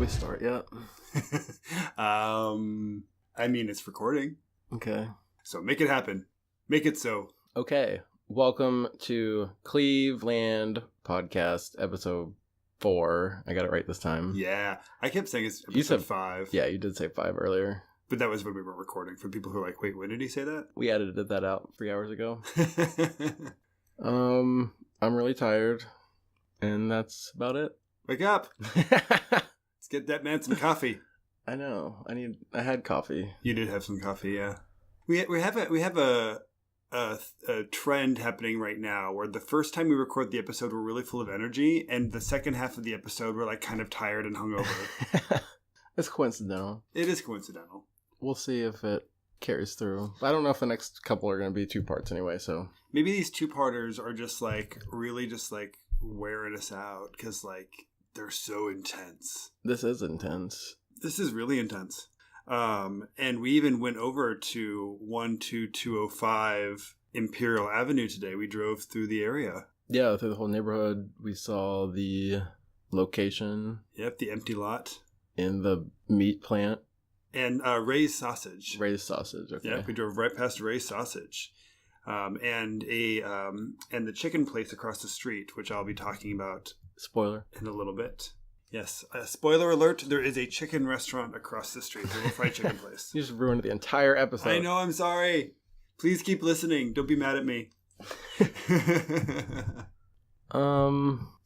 start yet? I mean, it's recording. Okay. So make it happen. Make it so. Okay. Welcome to Cleveland Podcast, episode 4. I got it right this time. Yeah. I kept saying it's episode 5. Yeah, you did say 5 earlier. But that was when we were recording. For people who are like, wait, when did he say that? We edited that out 3 hours ago. I'm really tired. And that's about it. Wake up. Let's get that man some coffee. I know. I had coffee. You did have some coffee, yeah. We have a trend happening right now where the first time we record the episode we're really full of energy, and the second half of the episode we're like kind of tired and hungover. It's coincidental. It is coincidental. We'll see if it carries through. I don't know if the next couple are going to be 2 parts anyway, so. Maybe these 2-parters are just like really just like wearing us out because like they're so intense. This is intense. This is really intense. And we even went over to 12205 Imperial Avenue today. We drove through the area. Yeah, through the whole neighborhood. We saw the location. Yep, the empty lot. In the meat plant. And Ray's Sausage. Ray's Sausage, okay. Yep, we drove right past Ray's Sausage. And the chicken place across the street, which I'll be talking about. Spoiler. In a little bit. Yes. Spoiler alert, there is a chicken restaurant across the street. There's a fried chicken place. You just ruined the entire episode. I know, I'm sorry. Please keep listening. Don't be mad at me.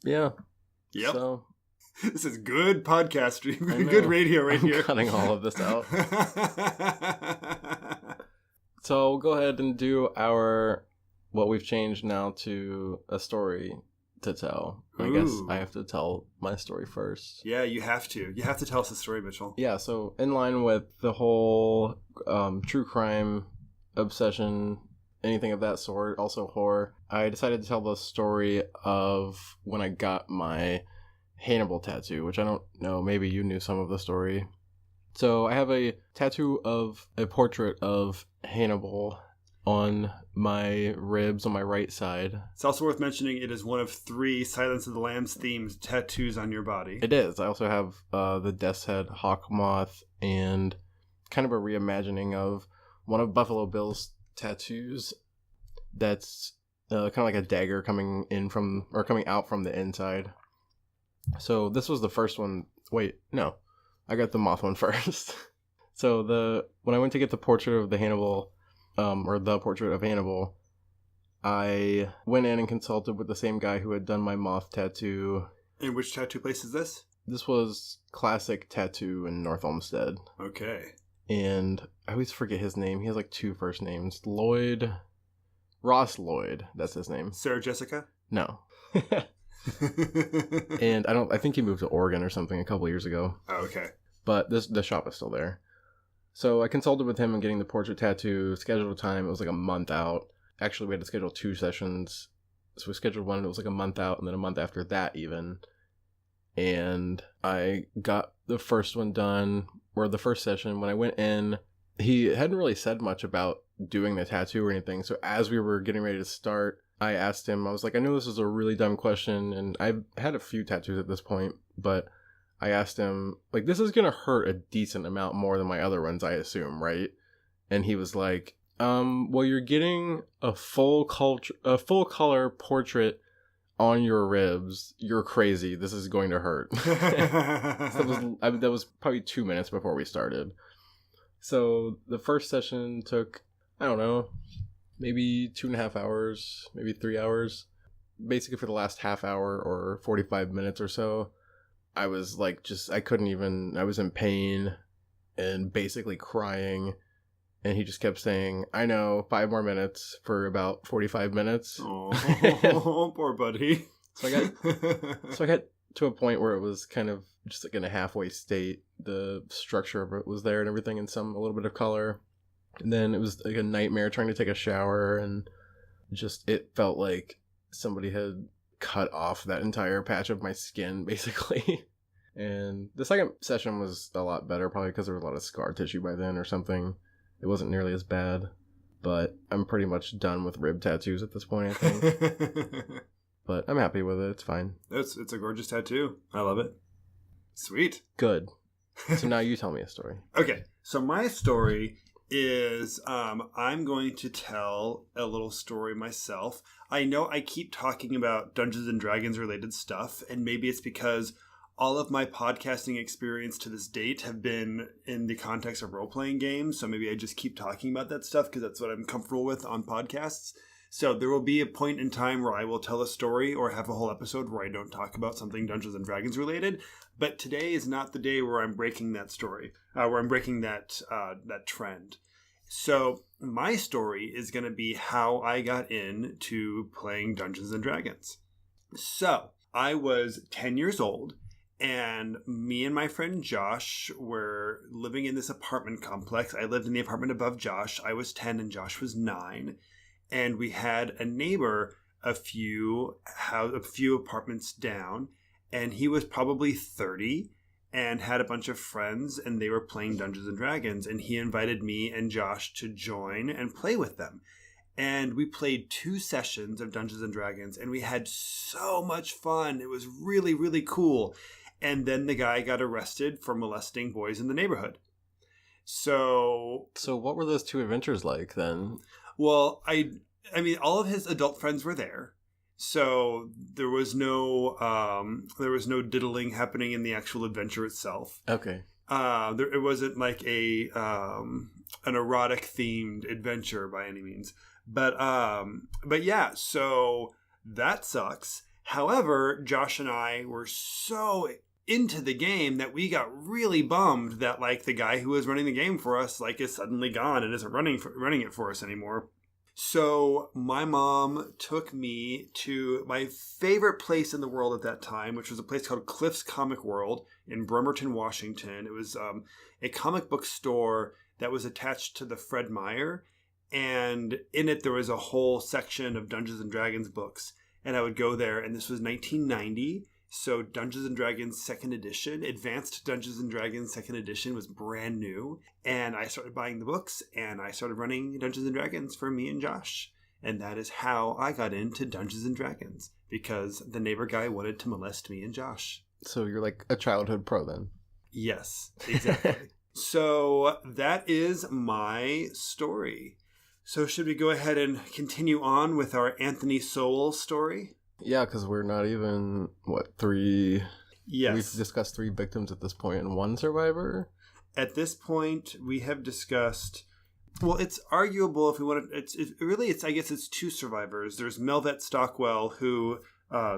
Yeah. Yep. So, this is good podcasting. Good radio right here. I'm cutting all of this out. So we'll go ahead and do what we've changed now to a story to tell. I guess I have to tell my story first. Yeah, you have to. You have to tell us the story, Mitchell. Yeah, so in line with the whole true crime obsession, anything of that sort, also horror, I decided to tell the story of when I got my Hannibal tattoo, which I don't know, maybe you knew some of the story. So I have a tattoo of a portrait of Hannibal on my ribs on my right side. It's also worth mentioning it is one of 3 Silence of the Lambs themed tattoos on your body. It is. I also have the Death's Head Hawk Moth and kind of a reimagining of one of Buffalo Bill's tattoos that's kind of like a dagger coming out from the inside. So this was the first one. Wait, no. I got the moth one first. So when I went to get the portrait of the Hannibal, or the portrait of Hannibal, I went in and consulted with the same guy who had done my moth tattoo. And which tattoo place is this? This was Classic Tattoo in North Olmsted. Okay. And I always forget his name. He has like 2 first names. Ross Lloyd. That's his name. Sarah Jessica? No. And I think he moved to Oregon or something a couple years ago. Oh, okay. But the shop is still there. So I consulted with him on getting the portrait tattoo, scheduled a time. It was like a month out. Actually, we had to schedule 2 sessions. So we scheduled one, and it was like a month out, and then a month after that even. And I got the first one done, or the first session. When I went in, he hadn't really said much about doing the tattoo or anything. So as we were getting ready to start, I asked him, I was like, I know this is a really dumb question, and I've had a few tattoos at this point, but I asked him, like, this is going to hurt a decent amount more than my other ones, I assume, right? And he was like, well, you're getting a full color portrait on your ribs. You're crazy. This is going to hurt. That was probably 2 minutes before we started. So the first session took, I don't know, maybe 2.5 hours, maybe 3 hours. Basically for the last half hour or 45 minutes or so, I was like, I was in pain and basically crying. And he just kept saying, I know, 5 more minutes for about 45 minutes. Oh, poor buddy. So I got to a point where it was kind of just like in a halfway state. The structure of it was there and everything, and a little bit of color. And then it was like a nightmare trying to take a shower, and it felt like somebody had cut off that entire patch of my skin, basically. And the second session was a lot better, probably because there was a lot of scar tissue by then or something. It wasn't nearly as bad, but I'm pretty much done with rib tattoos at this point, I think. But I'm happy with it. It's fine. It's a gorgeous tattoo. I love it. Sweet. Good. So now you tell me a story. Okay, so my story is I'm going to tell a little story myself. I know I keep talking about Dungeons and Dragons related stuff, and maybe it's because all of my podcasting experience to this date have been in the context of role-playing games, so maybe I just keep talking about that stuff because that's what I'm comfortable with on podcasts. So there will be a point in time where I will tell a story or have a whole episode where I don't talk about something Dungeons and Dragons related. But today is not the day where I'm breaking that story, where I'm breaking that trend. So my story is going to be how I got into playing Dungeons and Dragons. So I was 10 years old, and me and my friend Josh were living in this apartment complex. I lived in the apartment above Josh. I was 10 and Josh was 9. And we had a neighbor a few apartments down, and he was probably 30 and had a bunch of friends, and they were playing Dungeons and Dragons, and he invited me and Josh to join and play with them. And we played 2 sessions of Dungeons and Dragons, and we had so much fun. It was really, really cool. And then the guy got arrested for molesting boys in the neighborhood. So what were those 2 adventures like then? Well, I mean, all of his adult friends were there, so there was no diddling happening in the actual adventure itself. Okay. It wasn't like an erotic themed adventure by any means, but yeah, so that sucks. However, Josh and I were so into the game that we got really bummed that like the guy who was running the game for us like is suddenly gone and isn't running it for us anymore. So my mom took me to my favorite place in the world at that time, which was a place called Cliff's Comic World in Bremerton, Washington. It was a comic book store that was attached to the Fred Meyer, and in it there was a whole section of Dungeons and Dragons books. And I would go there, and this was 1990. So Dungeons & Dragons 2nd Edition, Advanced Dungeons & Dragons 2nd Edition was brand new. And I started buying the books, and I started running Dungeons & Dragons for me and Josh. And that is how I got into Dungeons & Dragons, because the neighbor guy wanted to molest me and Josh. So you're like a childhood pro then? Yes, exactly. So that is my story. So should we go ahead and continue on with our Anthony Sowell story? Yeah, because we're not even, 3... Yes. We've discussed 3 victims at this point and 1 survivor? At this point, we have discussed... Well, it's arguable if we want to... I guess it's 2 survivors. There's Melvette Stockwell, who...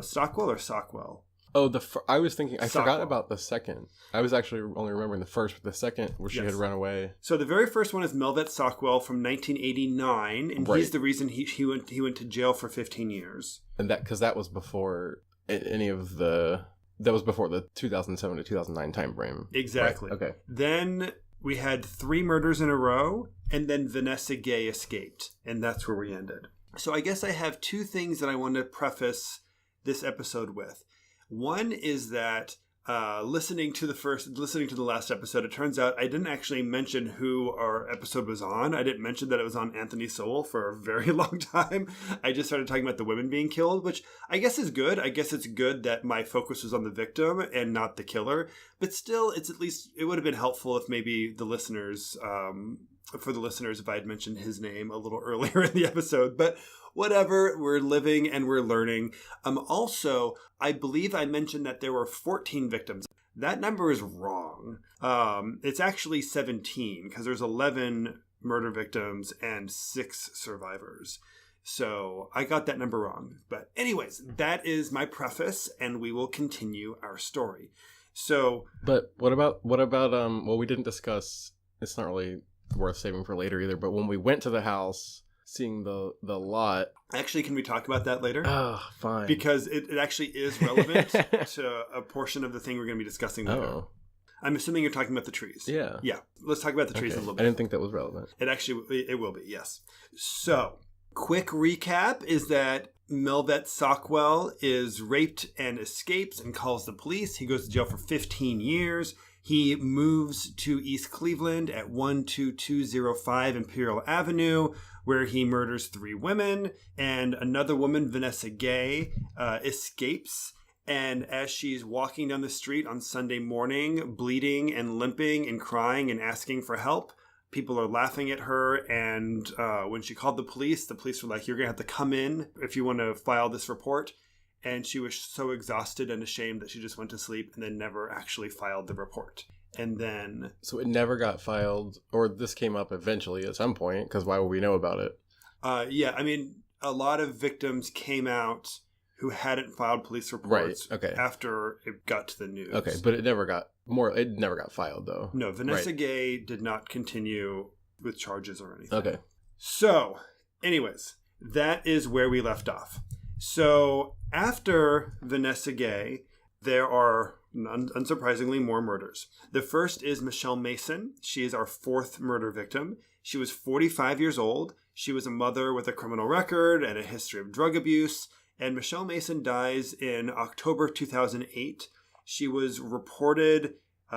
Stockwell or Sockwell? Oh, I was thinking... I forgot Stockwell. about the second. I was actually only remembering the first, but the second, where she had run away. So the very first one is Melvette Stockwell from 1989, and Right. He's the reason he went to jail for 15 years. And because that was before any of the... That was before the 2007 to 2009 time frame. Exactly. Right. Okay. Then we had 3 murders in a row, and then Vanessa Gay escaped, and that's where we ended. So I guess I have 2 things that I want to preface this episode with. One is that listening to the last episode, it turns out I didn't actually mention who our episode was on. I didn't mention that it was on Anthony Sowell for a very long time. I just started talking about the women being killed, which I guess is good. I guess it's good that my focus was on the victim and not the killer. But still, it would have been helpful if maybe the listeners, if I had mentioned his name a little earlier in the episode. But whatever, we're living and we're learning. Also, I believe I mentioned that there were 14 victims. That number is wrong. It's actually 17 because there's 11 murder victims and 6 survivors. So I got that number wrong. But anyways, that is my preface, and we will continue our story. So, but what about well, we didn't discuss, it's not really worth saving for later either, but when we went to the house, seeing the lot. Actually, can we talk about that later? Oh, fine. Because it actually is relevant to a portion of the thing we're going to be discussing later. Oh. I'm assuming you're talking about the trees. Yeah. Yeah. Let's talk about the trees a little bit. I didn't think that was relevant. It will be, yes. So, quick recap is that Melvette Stockwell is raped and escapes and calls the police. He goes to jail for 15 years. He moves to East Cleveland at 12205 Imperial Avenue, where he murders 3 women, and another woman, Vanessa Gay, escapes And as she's walking down the street on Sunday morning, bleeding and limping and crying and asking for help, people are laughing at her. And when she called the police were like, "You're going to have to come in if you want to file this report." And she was so exhausted and ashamed that she just went to sleep and then never actually filed the report. And then... So it never got filed, or this came up eventually at some point, because why would we know about it? Yeah, I mean, a lot of victims came out who hadn't filed police reports after it got to the news. Okay, but it never got filed, though. No, Vanessa Gay did not continue with charges or anything. Okay. So, anyways, that is where we left off. So, after Vanessa Gay, there are, unsurprisingly, more murders. The first is Mitchel Mason. She is our fourth murder victim. She was 45 years old. She was a mother with a criminal record and a history of drug abuse. And Mitchel Mason dies in October 2008. She was reported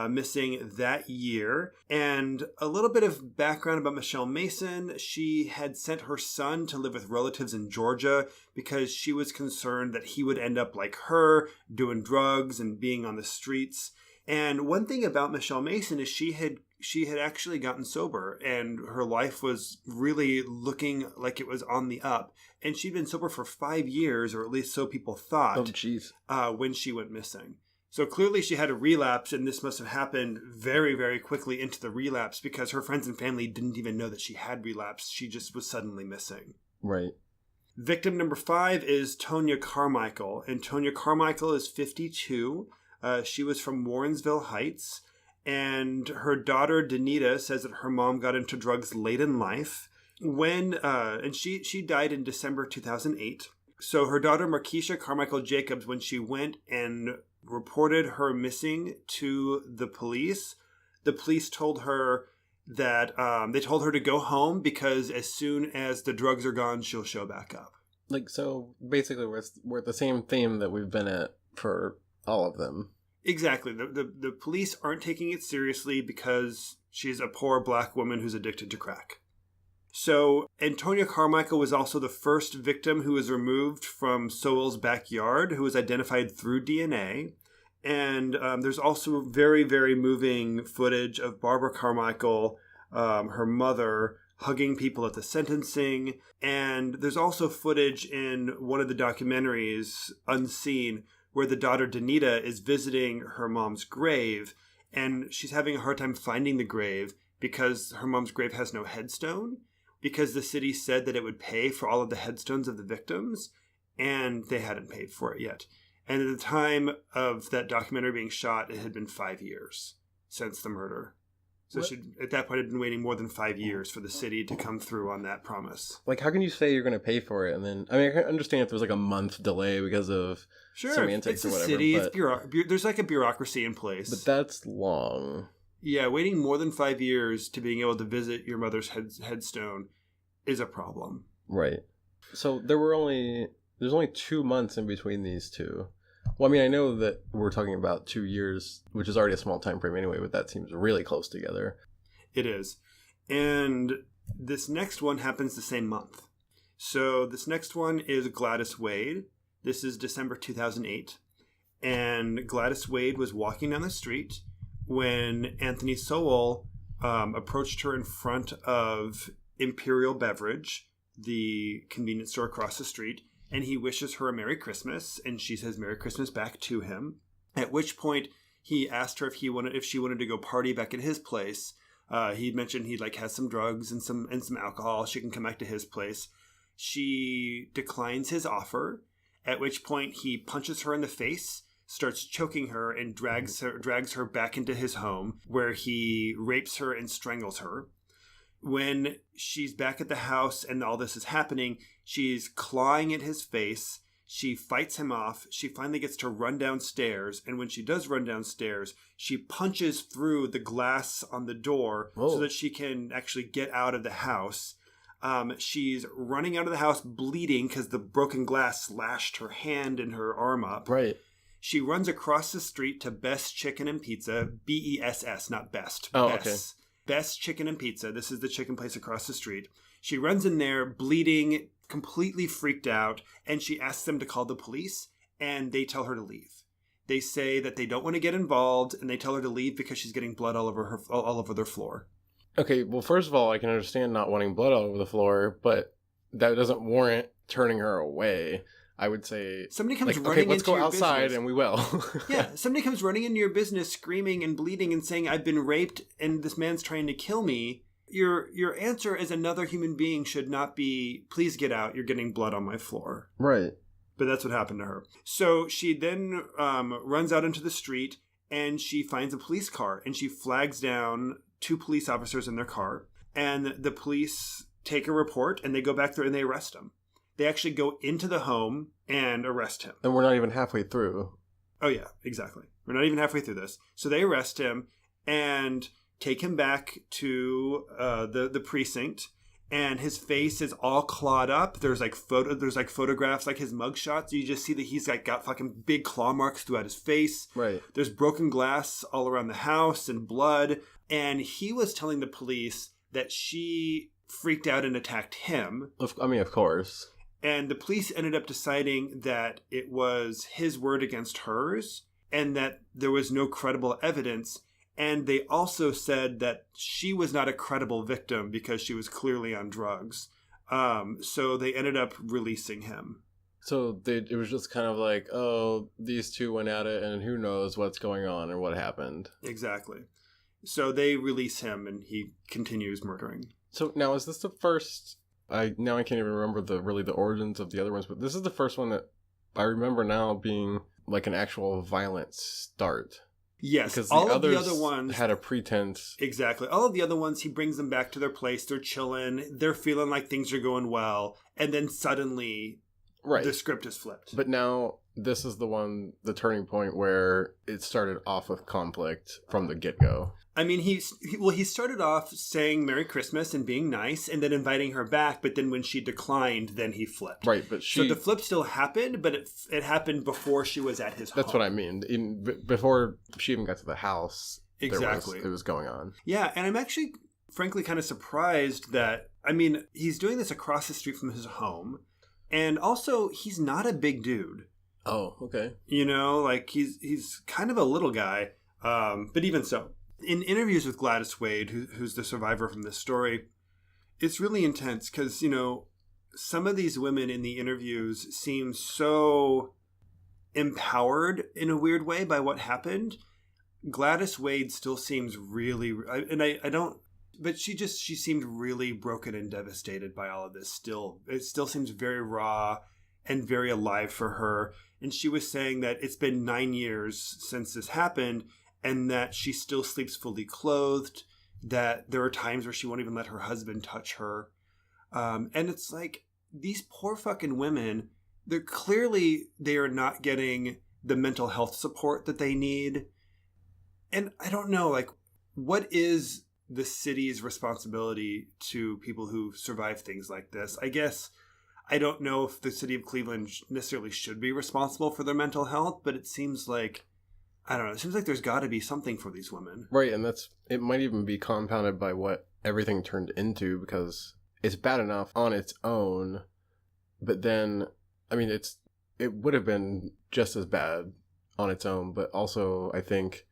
missing that year. And a little bit of background about Mitchel Mason. She had sent her son to live with relatives in Georgia because she was concerned that he would end up like her, doing drugs and being on the streets. And one thing about Mitchel Mason is she had actually gotten sober, and her life was really looking like it was on the up. And she'd been sober for 5 years, or at least so people thought, when she went missing. So clearly she had a relapse, and this must have happened very, very quickly into the relapse because her friends and family didn't even know that she had relapsed. She just was suddenly missing. Right. Victim number 5 is Tonya Carmichael, and Tonya Carmichael is 52. She was from Warrensville Heights, and her daughter Danita says that her mom got into drugs late in life. And she died in December 2008. So her daughter Markeisha Carmichael Jacobs, when she went and reported her missing to the police told her that they told her to go home because as soon as the drugs are gone, she'll show back up. Like, so basically we're at the same theme that we've been at for all of them. Exactly. The police aren't taking it seriously because she's a poor black woman who's addicted to crack. So, Antonia Carmichael was also the first victim who was removed from Sowell's backyard, who was identified through DNA. And there's also very, very moving footage of Barbara Carmichael, her mother, hugging people at the sentencing. And there's also footage in one of the documentaries, Unseen, where the daughter Danita is visiting her mom's grave, and she's having a hard time finding the grave because her mom's grave has no headstone, because the city said that it would pay for all of the headstones of the victims, and they hadn't paid for it yet. And at the time of that documentary being shot, it had been 5 years since the murder. So she, at that point, had been waiting more than 5 years for the city to come through on that promise. Like, how can you say you're going to pay for it? And then, I mean, I can understand if there's like a month delay because of semantics or whatever. City, but there's like a bureaucracy in place. But that's long. Yeah, waiting more than 5 years to being able to visit your mother's headstone is a problem. Right. So there's only 2 months in between these two. Well, I mean, I know that we're talking about 2 years, which is already a small time frame anyway, but that seems really close together. It is. And this next one happens the same month. So this next one is Gladys Wade. This is December 2008. And Gladys Wade was walking down the street when Anthony Sowell approached her in front of Imperial Beverage, the convenience store across the street. And he wishes her a Merry Christmas, and she says Merry Christmas back to him. At which point, he asked her if she wanted to go party back at his place. He mentioned he has some drugs and some alcohol. She can come back to his place. She declines his offer. At which point, he punches her in the face, starts choking her, and drags her back into his home, where he rapes her and strangles her. When she's back at the house and all this is happening, she's clawing at his face. She fights him off. She finally gets to run downstairs. And when she does run downstairs, she punches through the glass on the door so that she can actually get out of the house. She's running out of the house bleeding because the broken glass slashed her hand and her arm up. Right. She runs across the street to Best Chicken and Pizza. BESS, not Best. Oh, Best. okay. Best Chicken and Pizza. This is the chicken place across the street. She runs in there, bleeding, completely freaked out, and she asks them to call the police. and they tell her to leave. They say that they don't want to get involved, and they tell her to leave because she's getting blood all over their floor. Okay, well, first of all, I can understand not wanting blood all over the floor, but that doesn't warrant turning her away. I would say somebody comes like, running okay, let's into go your outside business. and we will. Yeah, somebody comes running into your business screaming and bleeding and saying, I've been raped and this man's trying to kill me. Your answer as another human being should not be, please get out, you're getting blood on my floor. Right. But that's what happened to her. So she then runs out into the street and she finds a police car and she flags down 2 police officers in their car. And the police take a report and they go back there and they arrest him. They actually go into the home and arrest him. And we're not even halfway through. Oh, yeah, exactly. We're not even halfway through this. So they arrest him and take him back to the precinct. And his face is all clawed up. There's photographs, like his mugshots. You just see that he's like got fucking big claw marks throughout his face. Right. There's broken glass all around the house and blood. And he was telling the police that she freaked out and attacked him. Of course. And the police ended up deciding that it was his word against hers and that there was no credible evidence. And they also said that she was not a credible victim because she was clearly on drugs. So they ended up releasing him. So it was just kind of like, oh, these two went at it and who knows what's going on or what happened. Exactly. So they release him and he continues murdering. So now is this the first... I can't even remember the origins of the other ones, but this is the first one that I remember now being like an actual violent start. Yes, because all of the other ones had a pretense. Exactly. All of the other ones, he brings them back to their place. They're chilling. They're feeling like things are going well. And then suddenly, the script is flipped. But now this is the turning point where it started off with conflict from the get-go. I mean, he started off saying Merry Christmas and being nice and then inviting her back. But then when she declined, then he flipped. Right, but So the flip still happened, but it happened before she was at his home. That's what I mean. Before she even got to the house, exactly, it was going on. Yeah, and I'm actually, frankly, kind of surprised that, I mean, he's doing this across the street from his home. And also, he's not a big dude. Oh, okay. You know, like he's kind of a little guy. But even so. In interviews with Gladys Wade, who's the survivor from this story, it's really intense because, you know, some of these women in the interviews seem so empowered in a weird way by what happened. Gladys Wade still seems really, but she seemed really broken and devastated by all of this still. It still seems very raw and very alive for her. And she was saying that it's been 9 years since this happened, and that she still sleeps fully clothed, that there are times where she won't even let her husband touch her. And it's like, these poor fucking women, they are not getting the mental health support that they need. And I don't know, like, what is the city's responsibility to people who survive things like this? I guess I don't know if the city of Cleveland necessarily should be responsible for their mental health, but it seems like, I don't know. It seems like there's got to be something for these women. Right, and it might even be compounded by what everything turned into, because it's bad enough on its own, but then, I mean, it would have been just as bad on its own, but also, I think,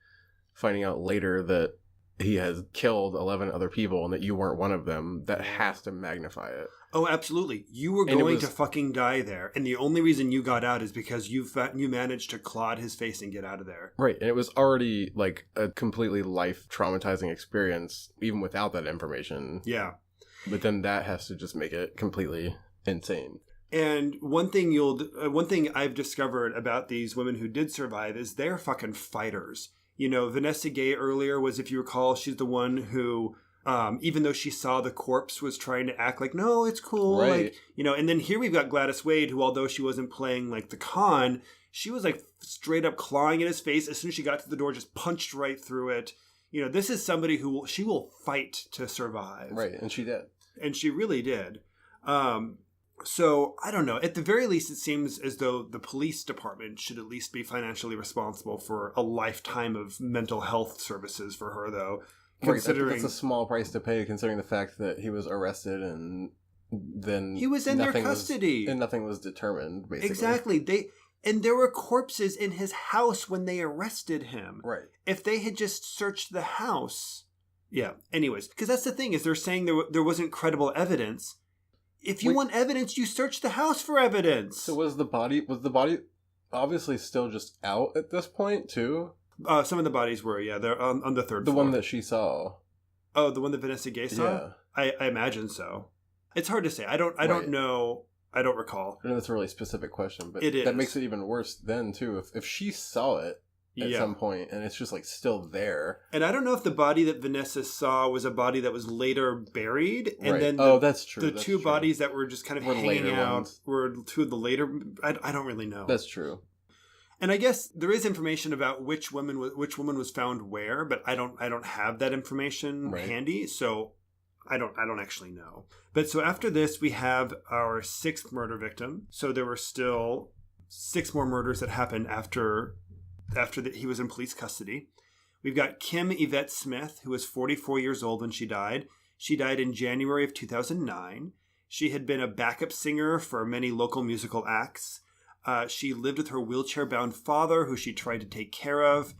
finding out later that he has killed 11 other people and that you weren't one of them, that has to magnify it. Oh, absolutely. You were going to fucking die there. And the only reason you got out is because you managed to clod his face and get out of there. Right. And it was already like a completely life traumatizing experience, even without that information. Yeah. But then that has to just make it completely insane. And one thing I've discovered about these women who did survive is they're fucking fighters. You know, Vanessa Gay earlier was, if you recall, she's the one who, even though she saw the corpse, was trying to act like, no, it's cool. Right. Like, you know, and then here we've got Gladys Wade, who, although she wasn't playing like the con, she was like straight up clawing at his face. As soon as she got to the door, just punched right through it. You know, this is somebody she will fight to survive. Right. And she did. And she really did. So, I don't know. At the very least, it seems as though the police department should at least be financially responsible for a lifetime of mental health services for her, though. Considering that's a small price to pay, considering the fact that he was arrested and then he was in their custody. And nothing was determined, basically. Exactly. And there were corpses in his house when they arrested him. Right. If they had just searched the house. Yeah. Anyways, because that's the thing is they're saying there wasn't credible evidence. If you want evidence, you search the house for evidence. So was the body obviously still just out at this point too? Some of the bodies were, yeah. They're on the third floor. The one that she saw. Oh, the one that Vanessa Gay saw? Yeah. I imagine so. It's hard to say. I don't know. I don't recall. I know that's a really specific question, but it is. That makes it even worse then too. If she saw it at some point and it's just like still there. And I don't know if the body that Vanessa saw was a body that was later buried. And then that's true. The two bodies that were just kind of hanging out were two of the later. I don't really know. That's true. And I guess there is information about which woman was found where, but I don't have that information handy, so I don't actually know. But so after this, we have our 6th murder victim. So there were still 6 more murders that happened after he was in police custody. We've got Kim Yvette Smith, who was 44 years old when she died. She died in January of 2009. She had been a backup singer for many local musical acts. She lived with her wheelchair-bound father, who she tried to take care of.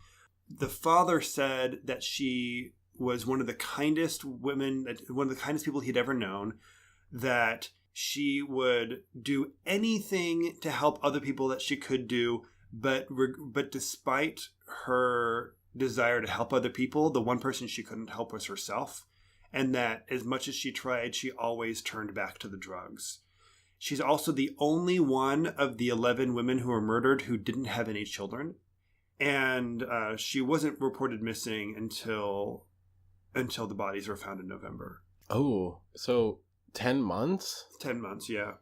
The father said that she was one of the kindest women, one of the kindest people he'd ever known, that she would do anything to help other people that she could do, but despite her desire to help other people, the one person she couldn't help was herself, and that as much as she tried, she always turned back to the drugs. She's also the only one of the 11 women who were murdered who didn't have any children. And she wasn't reported missing until the bodies were found in November. Oh, so 10 months? 10 months, yeah.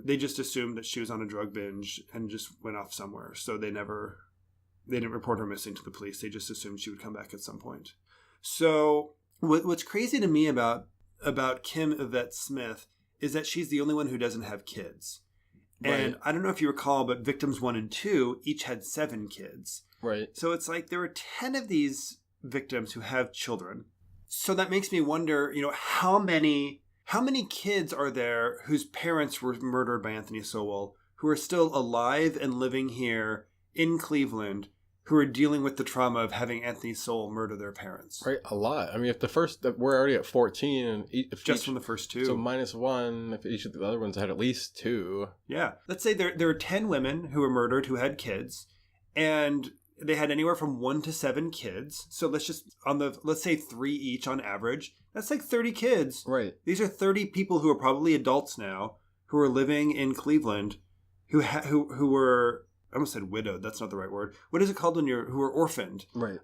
They just assumed that she was on a drug binge and just went off somewhere. So they didn't report her missing to the police. They just assumed she would come back at some point. So what's crazy to me about Kim Yvette Smith is that she's the only one who doesn't have kids. Right. And I don't know if you recall, but victims 1 and 2 each had 7 kids. Right. So it's like there were 10 of these victims who have children. So that makes me wonder, how many kids are there whose parents were murdered by Anthony Sowell, who are still alive and living here in Cleveland, who are dealing with the trauma of having Anthony Sowell murder their parents. Right, a lot. I mean, we're already at 14, and from the first 2. So -1, if each of the other ones had at least 2. Yeah. Let's say there are 10 women who were murdered who had kids, and they had anywhere from 1 to 7 kids. So let's say 3 each on average. That's like 30 kids. Right. These are 30 people who are probably adults now, who are living in Cleveland, who were, I almost said widowed. That's not the right word. What is it called who are orphaned? Right.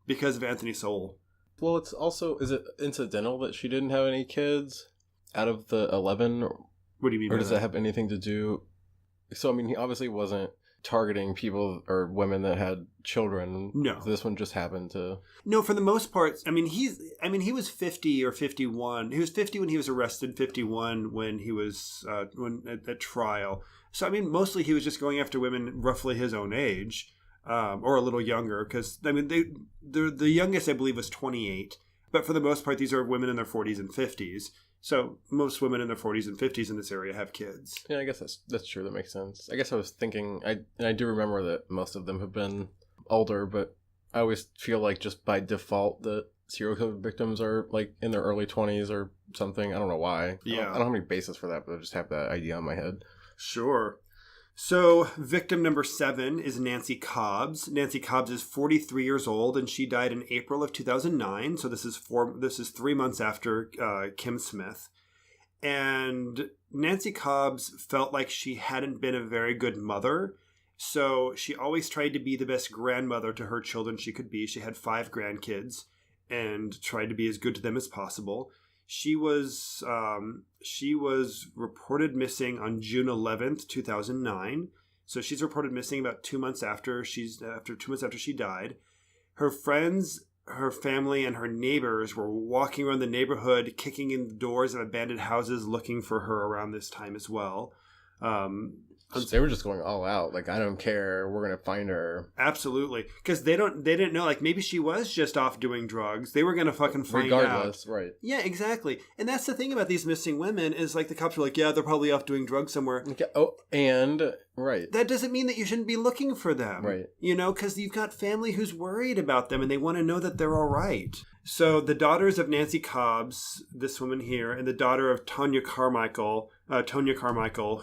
Because of Anthony Sowell. Well, it's also, is it incidental that she didn't have any kids out of the 11? What do you mean? Or does that have anything to do? So, I mean, he obviously wasn't targeting people or women that had children. No. This one just happened to. No, for the most part. I mean, he was 50 or 51. He was 50 when he was arrested, 51 when he was at trial. So, I mean, mostly he was just going after women roughly his own age, or a little younger, because, I mean, the youngest, I believe, was 28. But for the most part, these are women in their 40s and 50s. So most women in their 40s and 50s in this area have kids. Yeah, I guess that's true. That makes sense. I guess I was thinking, I do remember that most of them have been older, but I always feel like just by default that serial killer victims are like in their early 20s or something. I don't know why. Yeah. I don't have any basis for that, but I just have that idea in my head. Sure. So victim number 7 is Nancy Cobbs. Nancy Cobbs is 43 years old, and she died in April of 2009. So this is 3 months after Kim Smith. And Nancy Cobbs felt like she hadn't been a very good mother. So she always tried to be the best grandmother to her children she could be. She had 5 grandkids and tried to be as good to them as possible. She was reported missing on June 11th, 2009. So she's reported missing about 2 months after 2 months after she died. Her friends, her family, and her neighbors were walking around the neighborhood, kicking in the doors of abandoned houses, looking for her around this time as well. They were just going all out. Like, I don't care. We're going to find her. Absolutely. Because they didn't know, like, maybe she was just off doing drugs. They were going to fucking find out. Regardless, right. Yeah, exactly. And that's the thing about these missing women is, like, the cops are like, yeah, they're probably off doing drugs somewhere. Okay. Oh, and, right. That doesn't mean that you shouldn't be looking for them. Right. You know, because you've got family who's worried about them and they want to know that they're all right. So the daughters of Nancy Cobbs, this woman here, and the daughter of Tonya Carmichael,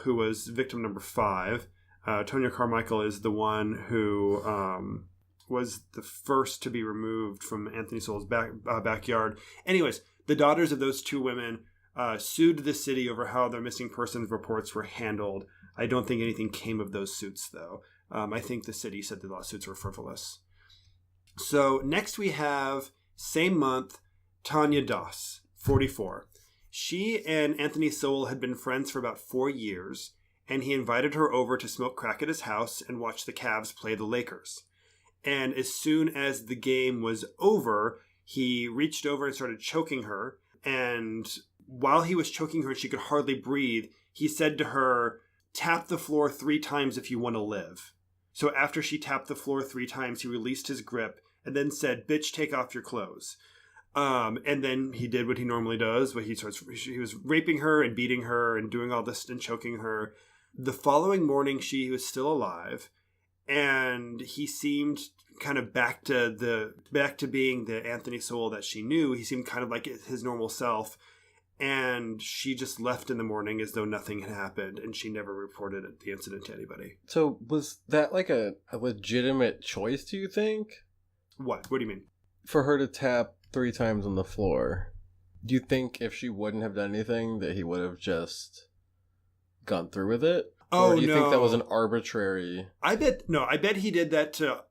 who was victim number 5. Tonya Carmichael is the one who was the first to be removed from Anthony Sowell's backyard. Anyways, the daughters of those 2 women sued the city over how their missing persons reports were handled. I don't think anything came of those suits, though. I think the city said the lawsuits were frivolous. So next we have, same month, Tanya Doss, 44. She and Anthony Sowell had been friends for about 4 years, and he invited her over to smoke crack at his house and watch the Cavs play the Lakers. And as soon as the game was over, he reached over and started choking her. And while he was choking her and she could hardly breathe, he said to her, "Tap the floor 3 times if you want to live." So after she tapped the floor 3 times, he released his grip and then said, "Bitch, take off your clothes." And then he did what he normally does, where he was raping her and beating her and doing all this and choking her. The following morning, she was still alive, and he seemed kind of back to being the Anthony Sowell that she knew. He seemed kind of like his normal self, and she just left in the morning as though nothing had happened, and she never reported the incident to anybody. So was that like a legitimate choice, do you think? What? What do you mean? For her to tap 3 times on the floor, do you think if she wouldn't have done anything that he would have just gone through with it? Oh, or do you no. think that was an arbitrary... I bet he did that to...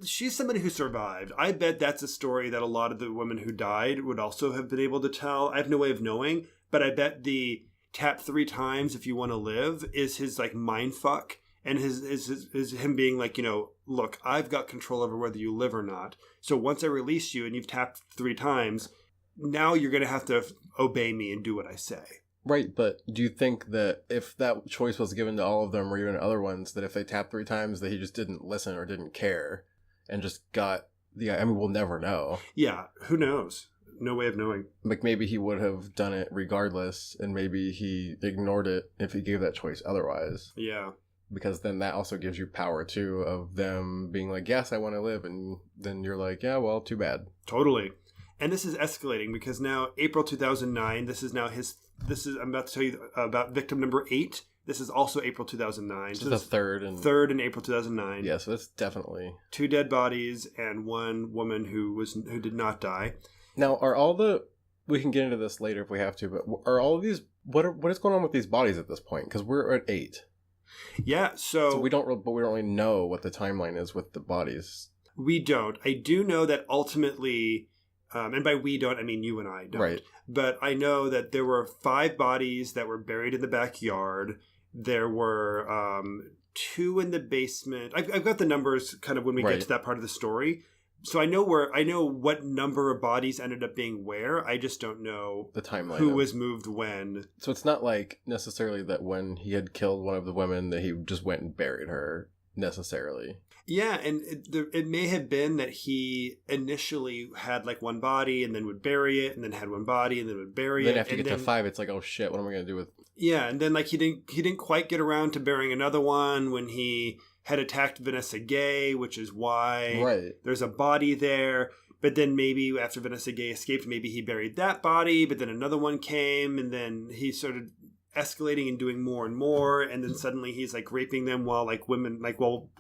She's somebody who survived. I bet that's a story that a lot of the women who died would also have been able to tell. I have no way of knowing, but I bet the tap 3 times if you want to live is his, like, mind fuck, and his him being like, you know, look, I've got control over whether you live or not. So once I release you and you've tapped 3 times, now you're going to have to obey me and do what I say. Right, but do you think that if that choice was given to all of them or even other ones, that if they tapped 3 times that he just didn't listen or didn't care and just got the... I mean, we'll never know. Yeah, who knows? No way of knowing. Like, maybe he would have done it regardless, and maybe he ignored it if he gave that choice otherwise. Yeah. Because then that also gives you power, too, of them being like, yes, I want to live, and then you're like, yeah, well, too bad. Totally. And this is escalating because now, April 2009, I'm about to tell you about victim number 8. This is also April 2009. So the third in April 2009. Yeah, so that's definitely 2 dead bodies and 1 woman who did not die. Now, we can get into this later if we have to, but are all of these, what is going on with these bodies at this point? Because we're at 8. Yeah, so we don't really know what the timeline is with the bodies. We don't. I do know that ultimately, and by we don't, I mean you and I don't. Right. But I know that there were 5 bodies that were buried in the backyard. There were 2 in the basement. I've got the numbers kind of when we get to that part of the story. So I know what number of bodies ended up being where. I just don't know the timeline. Who was moved when. So it's not like necessarily that when he had killed one of the women that he just went and buried her necessarily. Yeah, and it may have been that he initially had like 1 body and then would bury it, and then had 1 body and then would bury it. Then after you get to 5, it's like, oh shit, what am I going to do with? Yeah, and then like he didn't quite get around to burying another one when he had attacked Vanessa Gay, which is why there's a body there. But then maybe after Vanessa Gay escaped, maybe he buried that body, but then another one came, and then he started escalating and doing more and more, and then suddenly he's like raping them while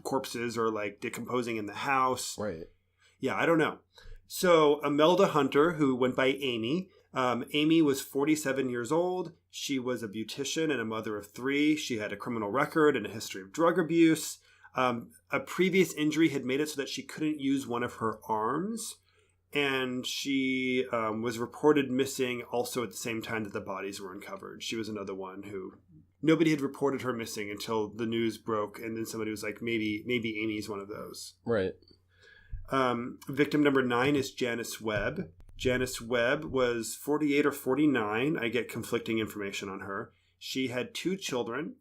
corpses are like decomposing in the house. Right. Yeah, I don't know. So Imelda Hunter, who went by Amy, Amy was 47 years old. She was a beautician and a mother of 3. She had a criminal record and a history of drug abuse. A previous injury had made it so that she couldn't use one of her arms. And she was reported missing also at the same time that the bodies were uncovered. She was another one who nobody had reported her missing until the news broke. And then somebody was like, maybe Amy's one of those. Right. Victim number 9 is Janice Webb. Janice Webb was 48 or 49. I get conflicting information on her. She had 2 children.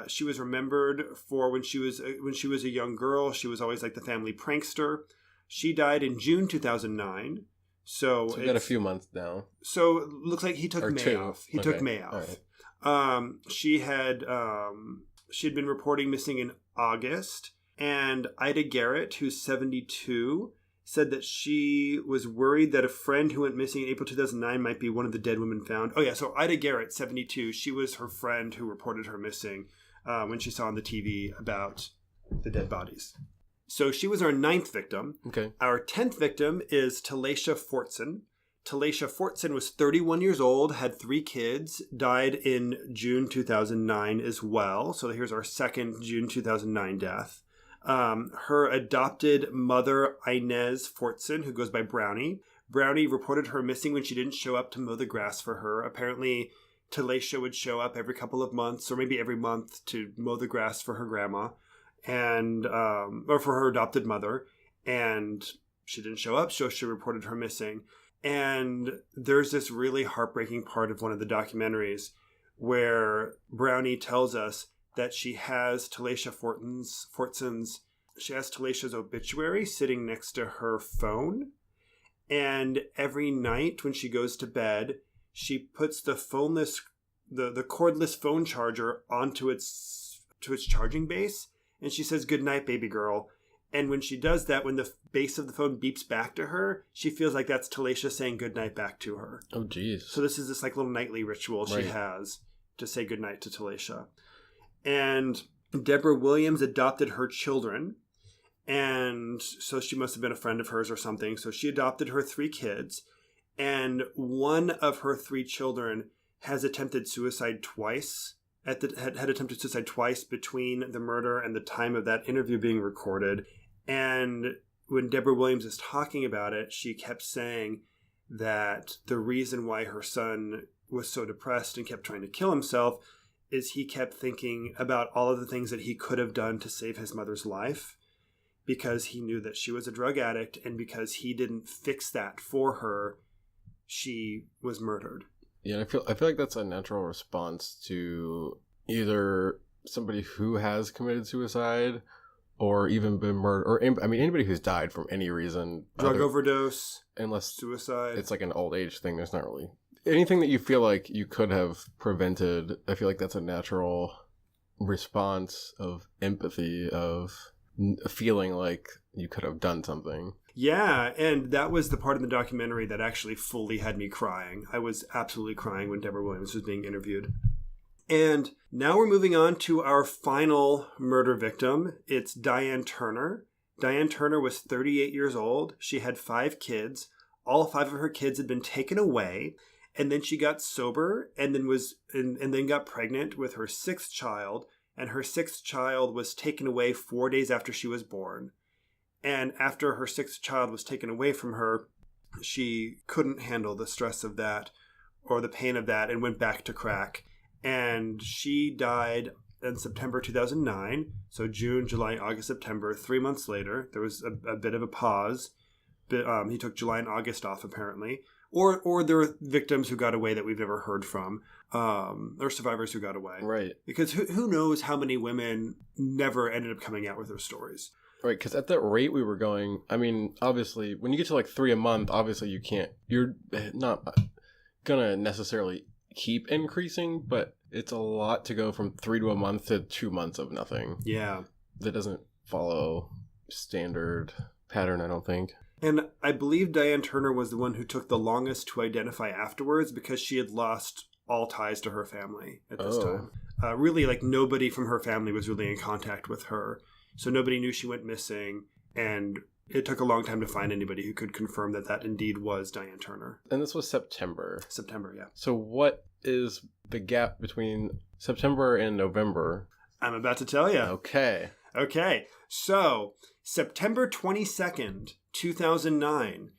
She was remembered for when she was a young girl. She was always like the family prankster. She died in June 2009. So we got a few months now. So it looks like he took May off. He took May off. Right. She had been reporting missing in August, and Ida Garrett, who's 72, said that she was worried that a friend who went missing in April 2009 might be one of the dead women found. Oh yeah, so Ida Garrett, 72, she was her friend who reported her missing when she saw on the TV about the dead bodies. So she was our 9th victim. Okay. Our 10th victim is Talacia Fortson. Talacia Fortson was 31 years old, had 3 kids, died in June 2009 as well. So here's our second June 2009 death. Her adopted mother, Inez Fortson, who goes by Brownie. Brownie reported her missing when she didn't show up to mow the grass for her. Apparently, Talacia would show up every couple of months or maybe every month to mow the grass for her grandma and or for her adopted mother. And she didn't show up, so she reported her missing. And there's this really heartbreaking part of one of the documentaries where Brownie tells us that she has Talacia's obituary sitting next to her phone. And every night when she goes to bed, she puts the cordless phone charger onto its charging base. And she says, "Good night, baby girl." And when she does that, when the base of the phone beeps back to her, she feels like that's Talacia saying good night back to her. Oh, geez. So this is this like little nightly ritual she has to say good night to Talacia. And Deborah Williams adopted her children. And so she must have been a friend of hers or something. So she adopted her 3 kids. And one of her 3 children has attempted suicide twice. Had attempted suicide twice between the murder and the time of that interview being recorded. And when Deborah Williams is talking about it, she kept saying that the reason why her son was so depressed and kept trying to kill himself is he kept thinking about all of the things that he could have done to save his mother's life, because he knew that she was a drug addict, and because he didn't fix that for her, she was murdered. Yeah, I feel like that's a natural response to either somebody who has committed suicide or even been murdered, or anybody who's died from any reason. Drug overdose, unless suicide. It's like an old age thing. There's not really anything that you feel like you could have prevented. I feel like that's a natural response of empathy, of feeling like you could have done something. Yeah, and that was the part of the documentary that actually fully had me crying. I was absolutely crying when Deborah Williams was being interviewed. And now we're moving on to our final murder victim. It's Diane Turner. Diane Turner was 38 years old. She had 5 kids. All 5 of her kids had been taken away. And then she got sober and then got pregnant with her 6th child. And her 6th child was taken away 4 days after she was born. And after her 6th child was taken away from her, she couldn't handle the stress of that or the pain of that and went back to crack. And she died in September 2009. So June, July, August, September. 3 months later, there was a bit of a pause. He took July and August off, apparently. Or there were victims who got away that we've never heard from. Or survivors who got away. Right. Because who knows how many women never ended up coming out with their stories. Right, because at that rate we were going, I mean, obviously, when you get to like 3 a month, obviously you're not gonna necessarily keep increasing, but it's a lot to go from 3 to a month to 2 months of nothing. Yeah. That doesn't follow standard pattern, I don't think. And I believe Diane Turner was the one who took the longest to identify afterwards, because she had lost all ties to her family at this time. Really, like, nobody from her family was really in contact with her. So nobody knew she went missing, and it took a long time to find anybody who could confirm that indeed was Diane Turner. And this was September. September, yeah. So what is the gap between September and November? I'm about to tell you. Okay. So September 22nd, 2009,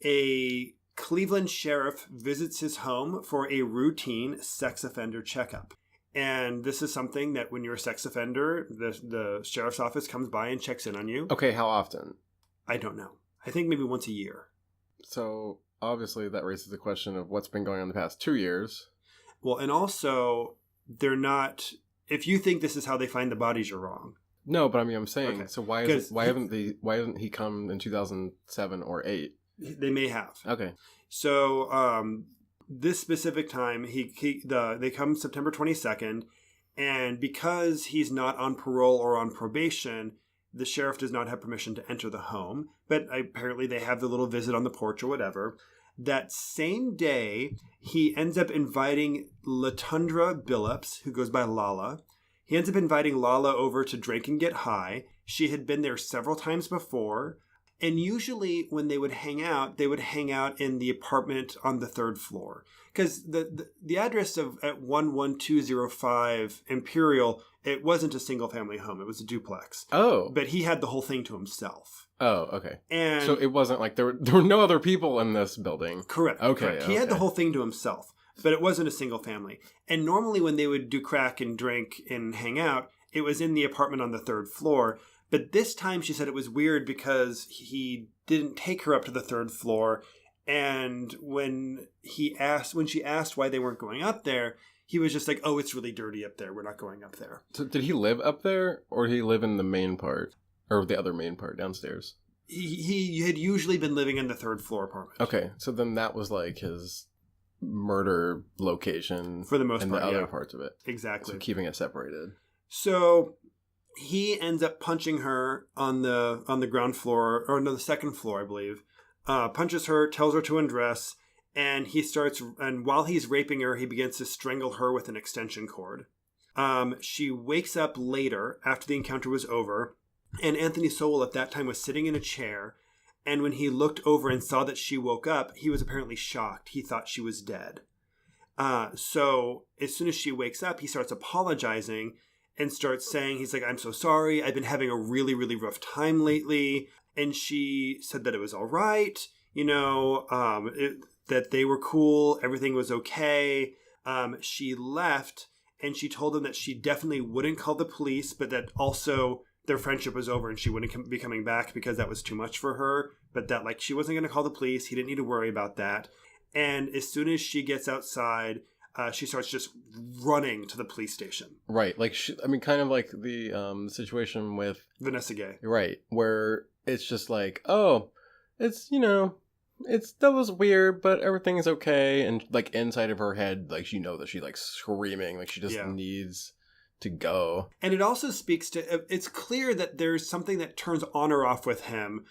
a Cleveland sheriff visits his home for a routine sex offender checkup. And this is something that when you're a sex offender, the sheriff's office comes by and checks in on you. Okay, how often? I don't know. I think maybe once a year. So obviously that raises the question of what's been going on the past 2 years. Well, and also they're not If you think this is how they find the bodies, you're wrong. No, but I mean, I'm saying, Okay. so why haven't he come in 2007 or 8? They may have. Okay. So this specific time, they come September 22nd, and because he's not on parole or on probation, the sheriff does not have permission to enter the home. But apparently they have the little visit on the porch or whatever. That same day, he ends up inviting Latundra Billups, who goes by Lala. He ends up inviting Lala over to drink and get high. She had been there several times before. And usually when they would hang out in the apartment on the 3rd floor. Because the address of at 11205 Imperial, it wasn't a single family home. It was a duplex. Oh. But he had the whole thing to himself. Oh, okay. And so it wasn't like there were no other people in this building. Correct. Okay. Correct. He had the whole thing to himself. But it wasn't a single family. And normally when they would do crack and drink and hang out, it was in the apartment on the 3rd floor. But this time she said it was weird because he didn't take her up to the 3rd floor. And when she asked why they weren't going up there, he was just like, oh, it's really dirty up there. We're not going up there. So did he live up there, or did he live in the main part? Or the other main part downstairs? He had usually been living in the 3rd floor apartment. Okay, so then that was like his murder location for the most and part, the other parts of it. Exactly. So keeping it separated. So he ends up punching her on the ground floor, or no, the 2nd floor, I believe. Punches her, tells her to undress, and while he's raping her, he begins to strangle her with an extension cord. She wakes up later after the encounter was over, and Anthony Sowell at that time was sitting in a chair. And when he looked over and saw that she woke up, he was apparently shocked. He thought she was dead. So as soon as she wakes up, he starts apologizing and starts saying, he's like, I'm so sorry. I've been having a really, really rough time lately. And she said that it was all right. That they were cool. Everything was okay. She left and she told him that she definitely wouldn't call the police, but that also their friendship was over and she wouldn't be coming back because that was too much for her. But that she wasn't going to call the police. He didn't need to worry about that. And as soon as she gets outside, she starts just running to the police station. Right. Kind of like the situation with Vanessa Gay. Right. Where it's just like, oh, it's, that was weird, but everything is okay. And inside of her head, that she's screaming, she just needs to go. And it also speaks to, it's clear that there's something that turns on or off with him,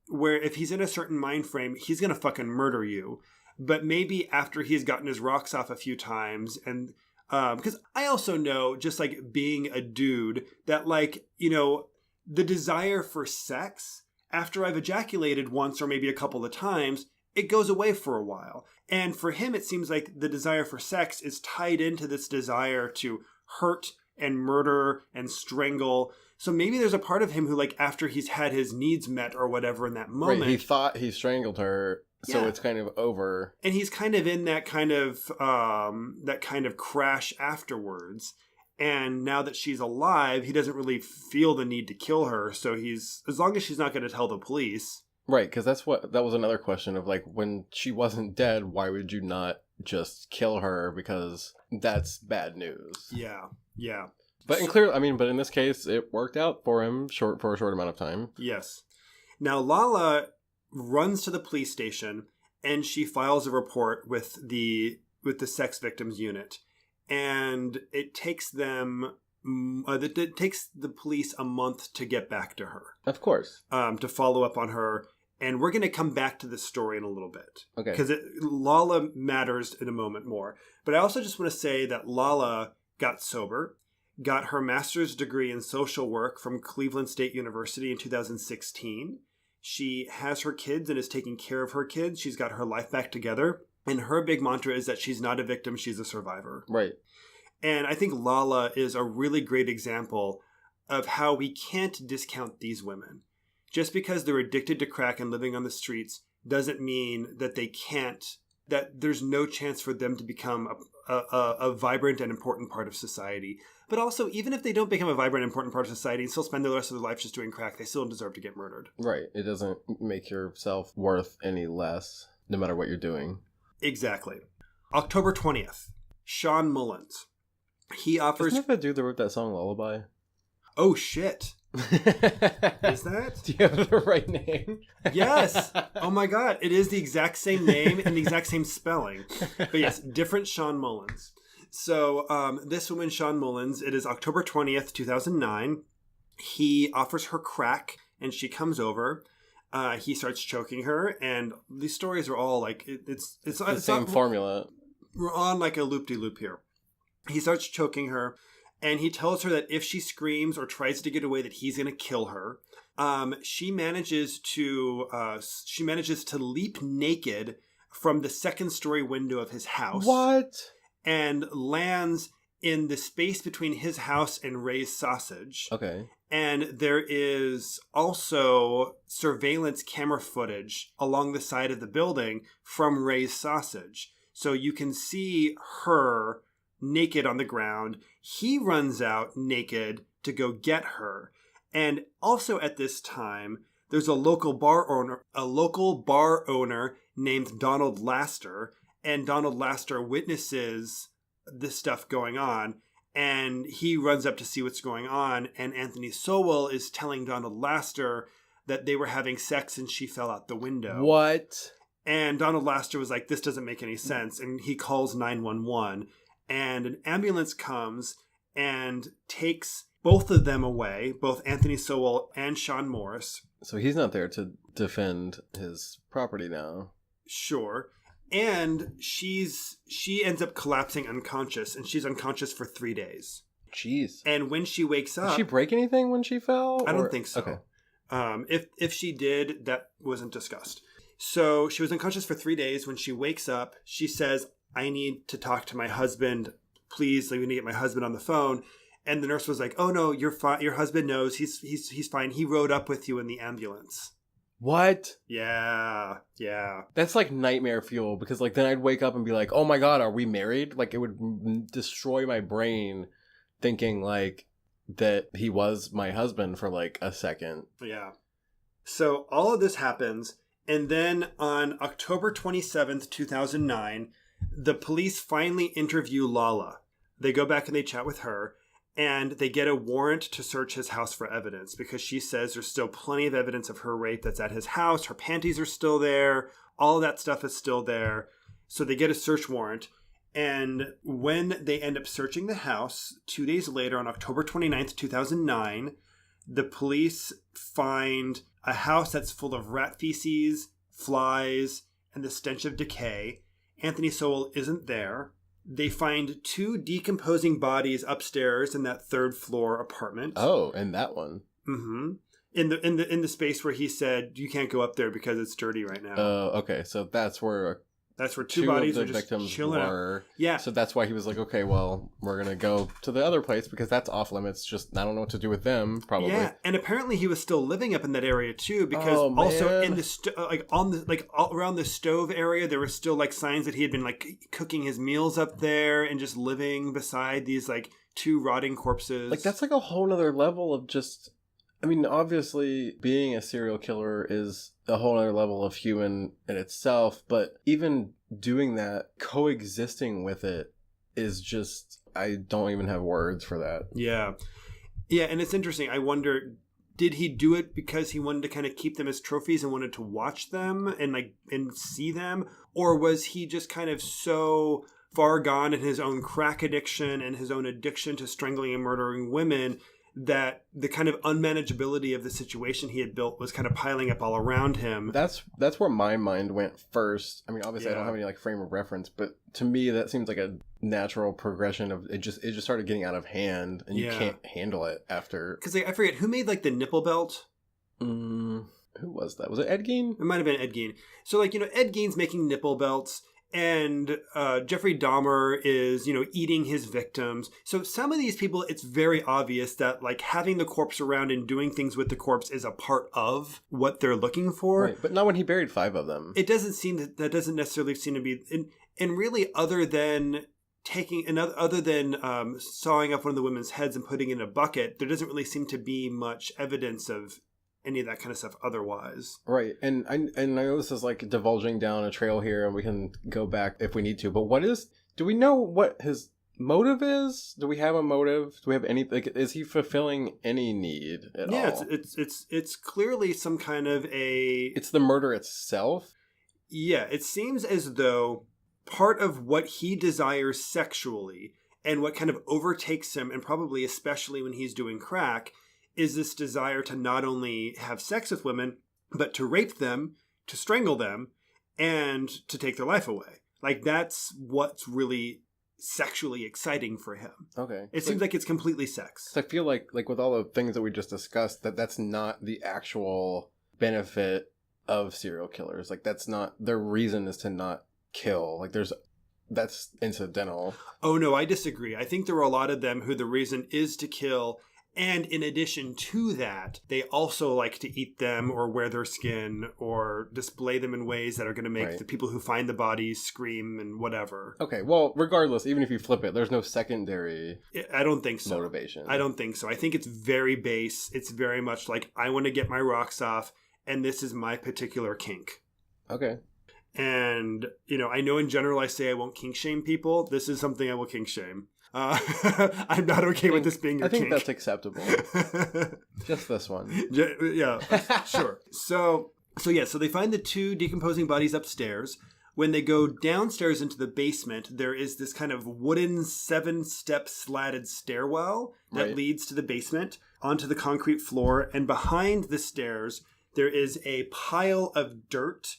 where if he's in a certain mind frame, he's going to fucking murder you. But maybe after he's gotten his rocks off a few times, and because I also know, just being a dude, that the desire for sex, after I've ejaculated once or maybe a couple of times, it goes away for a while. And for him, it seems like the desire for sex is tied into this desire to hurt and murder and strangle. So maybe there's a part of him who, after he's had his needs met or whatever in that moment... Right, he thought he strangled her, so it's kind of over. And he's kind of in that kind of crash afterwards. And now that she's alive, he doesn't really feel the need to kill her. So as long as she's not going to tell the police... Right, because that was another question of, when she wasn't dead, why would you not just kill her? Because that's bad news. Yeah. But in this case, it worked out for him for a short amount of time. Yes. Now, Lala runs to the police station, and she files a report with the sex victims unit. And it takes them... it takes the police a month to get back to her. Of course. To follow up on her. And we're going to come back to this story in a little bit. Okay. Because Lala matters in a moment more. But I also just want to say that Lala got sober, got her master's degree in social work from Cleveland State University in 2016. She has her kids and is taking care of her kids. She's got her life back together. And her big mantra is that she's not a victim, she's a survivor. Right. And I think Lala is a really great example of how we can't discount these women. Just because they're addicted to crack and living on the streets doesn't mean that that there's no chance for them to become a vibrant and important part of society. But also, even if they don't become a vibrant and important part of society and still spend the rest of their life just doing crack, they still deserve to get murdered. Right. It doesn't make your self-worth any less, no matter what you're doing. Exactly. October 20th, Sean Mullins. He offers... Isn't that the dude that wrote that song Lullaby? Oh, shit. Is that? Do you have the right name? Yes. Oh my God. It is the exact same name and the exact same spelling. But yes, different Sean Mullins. So this woman, Sean Mullins, it is October 20th, 2009. He offers her crack and she comes over. He starts choking her, and these stories are all like, it's the same formula. We're on like a loop-de-loop here. He starts choking her. And he tells her that if she screams or tries to get away, that he's going to kill her. She manages to leap naked from the second-story window of his house. What? And lands in the space between his house and Ray's Sausage. Okay. And there is also surveillance camera footage along the side of the building from Ray's Sausage. So you can see her naked on the ground. He runs out naked to go get her. And also at this time, there's a local bar owner named Donald Laster, and Donald Laster witnesses this stuff going on, and he runs up to see what's going on, and Anthony Sowell is telling Donald Laster that they were having sex and she fell out the window. What? And Donald Laster was like, this doesn't make any sense, and he calls 911. And an ambulance comes and takes both of them away, both Anthony Sowell and Sean Morris. So he's not there to defend his property now. Sure. And she ends up collapsing unconscious, and she's unconscious for 3 days. Jeez. And when she wakes up... Did she break anything when she fell? I don't think so. Okay. If she did, that wasn't discussed. So she was unconscious for 3 days. When she wakes up, she says, I need to talk to my husband. Please, we need to get my husband on the phone. And the nurse was like, oh no, you're fine. Your husband knows. He's fine. He rode up with you in the ambulance. What? Yeah. That's like nightmare fuel, because like then I'd wake up and be like, oh my God, are we married? Like it would destroy my brain thinking like that he was my husband for like a second. Yeah. So all of this happens. And then on October 27th, 2009, the police finally interview Lala. They go back and they chat with her, and they get a warrant to search his house for evidence because she says there's still plenty of evidence of her rape that's at his house. Her panties are still there. All of that stuff is still there. So they get a search warrant. And when they end up searching the house, 2 days later on October 29th, 2009, the police find a house that's full of rat feces, flies, and the stench of decay. Anthony Sowell isn't there. They find 2 decomposing bodies upstairs in that third floor apartment. Oh, and that one. Mm-hmm. In the space where he said you can't go up there because it's dirty right now. Oh, okay. So that's where 2 bodies of are the just victims chilling were. out. Yeah. So that's why he was like, okay, well, we're gonna go to the other place because that's off limits. Just I don't know what to do with them. Probably. Yeah, and apparently he was still living up in that area too, because also in the all around the stove area, there were still like signs that he had been like cooking his meals up there and just living beside these like 2 rotting corpses. Like that's like a whole nother level of just. I mean, obviously, being a serial killer is a whole other level of human in itself, but even doing that, coexisting with it, is just, I don't even have words for that. Yeah. Yeah, and it's interesting. I wonder, did he do it because he wanted to kind of keep them as trophies and wanted to watch them and see them? Or was he just kind of so far gone in his own crack addiction and his own addiction to strangling and murdering women that the kind of unmanageability of the situation he had built was kind of piling up all around him? That's where my mind went first. I mean, obviously, I don't have any like frame of reference, but to me, that seems like a natural progression of it. Just started getting out of hand, and you can't handle it after. Because I forget who made like the nipple belt. Who was that? Was it Ed Gein? It might have been Ed Gein. So like Ed Gein's making nipple belts. And Jeffrey Dahmer is, eating his victims. So some of these people, it's very obvious that like having the corpse around and doing things with the corpse is a part of what they're looking for. Right, but not when he buried 5 of them. It doesn't seem that doesn't necessarily seem to be, and really other than sawing off one of the women's heads and putting it in a bucket, there doesn't really seem to be much evidence of any of that kind of stuff otherwise. Right. And I know this is like divulging down a trail here, and we can go back if we need to, but do we know what his motive is? Do we have a motive? Do we have any? Like, is he fulfilling any need at all? It's clearly some kind of a. It's the murder itself. Yeah, it seems as though part of what he desires sexually and what kind of overtakes him, and probably especially when he's doing crack, is this desire to not only have sex with women, but to rape them, to strangle them, and to take their life away. Like, that's what's really sexually exciting for him. Okay. It seems like it's completely sex. So I feel like with all the things that we just discussed, that's not the actual benefit of serial killers. Like, that's not their reason, is to not kill. Like, that's incidental. Oh no, I disagree. I think there are a lot of them who the reason is to kill, and in addition to that, they also like to eat them or wear their skin or display them in ways that are going to make the people who find the bodies scream and whatever. Okay, well, regardless, even if you flip it, there's no secondary I don't think so. Motivation. I don't think so. I think it's very base. It's very much like, I want to get my rocks off, and this is my particular kink. Okay. And, I know in general I say I won't kink shame people. This is something I will kink shame. I'm not okay with this being your kink. I think that's acceptable. Just this one. Yeah, sure. So they find the 2 decomposing bodies upstairs. When they go downstairs into the basement, there is this kind of wooden 7-step slatted stairwell that leads to the basement onto the concrete floor. And behind the stairs, there is a pile of dirt.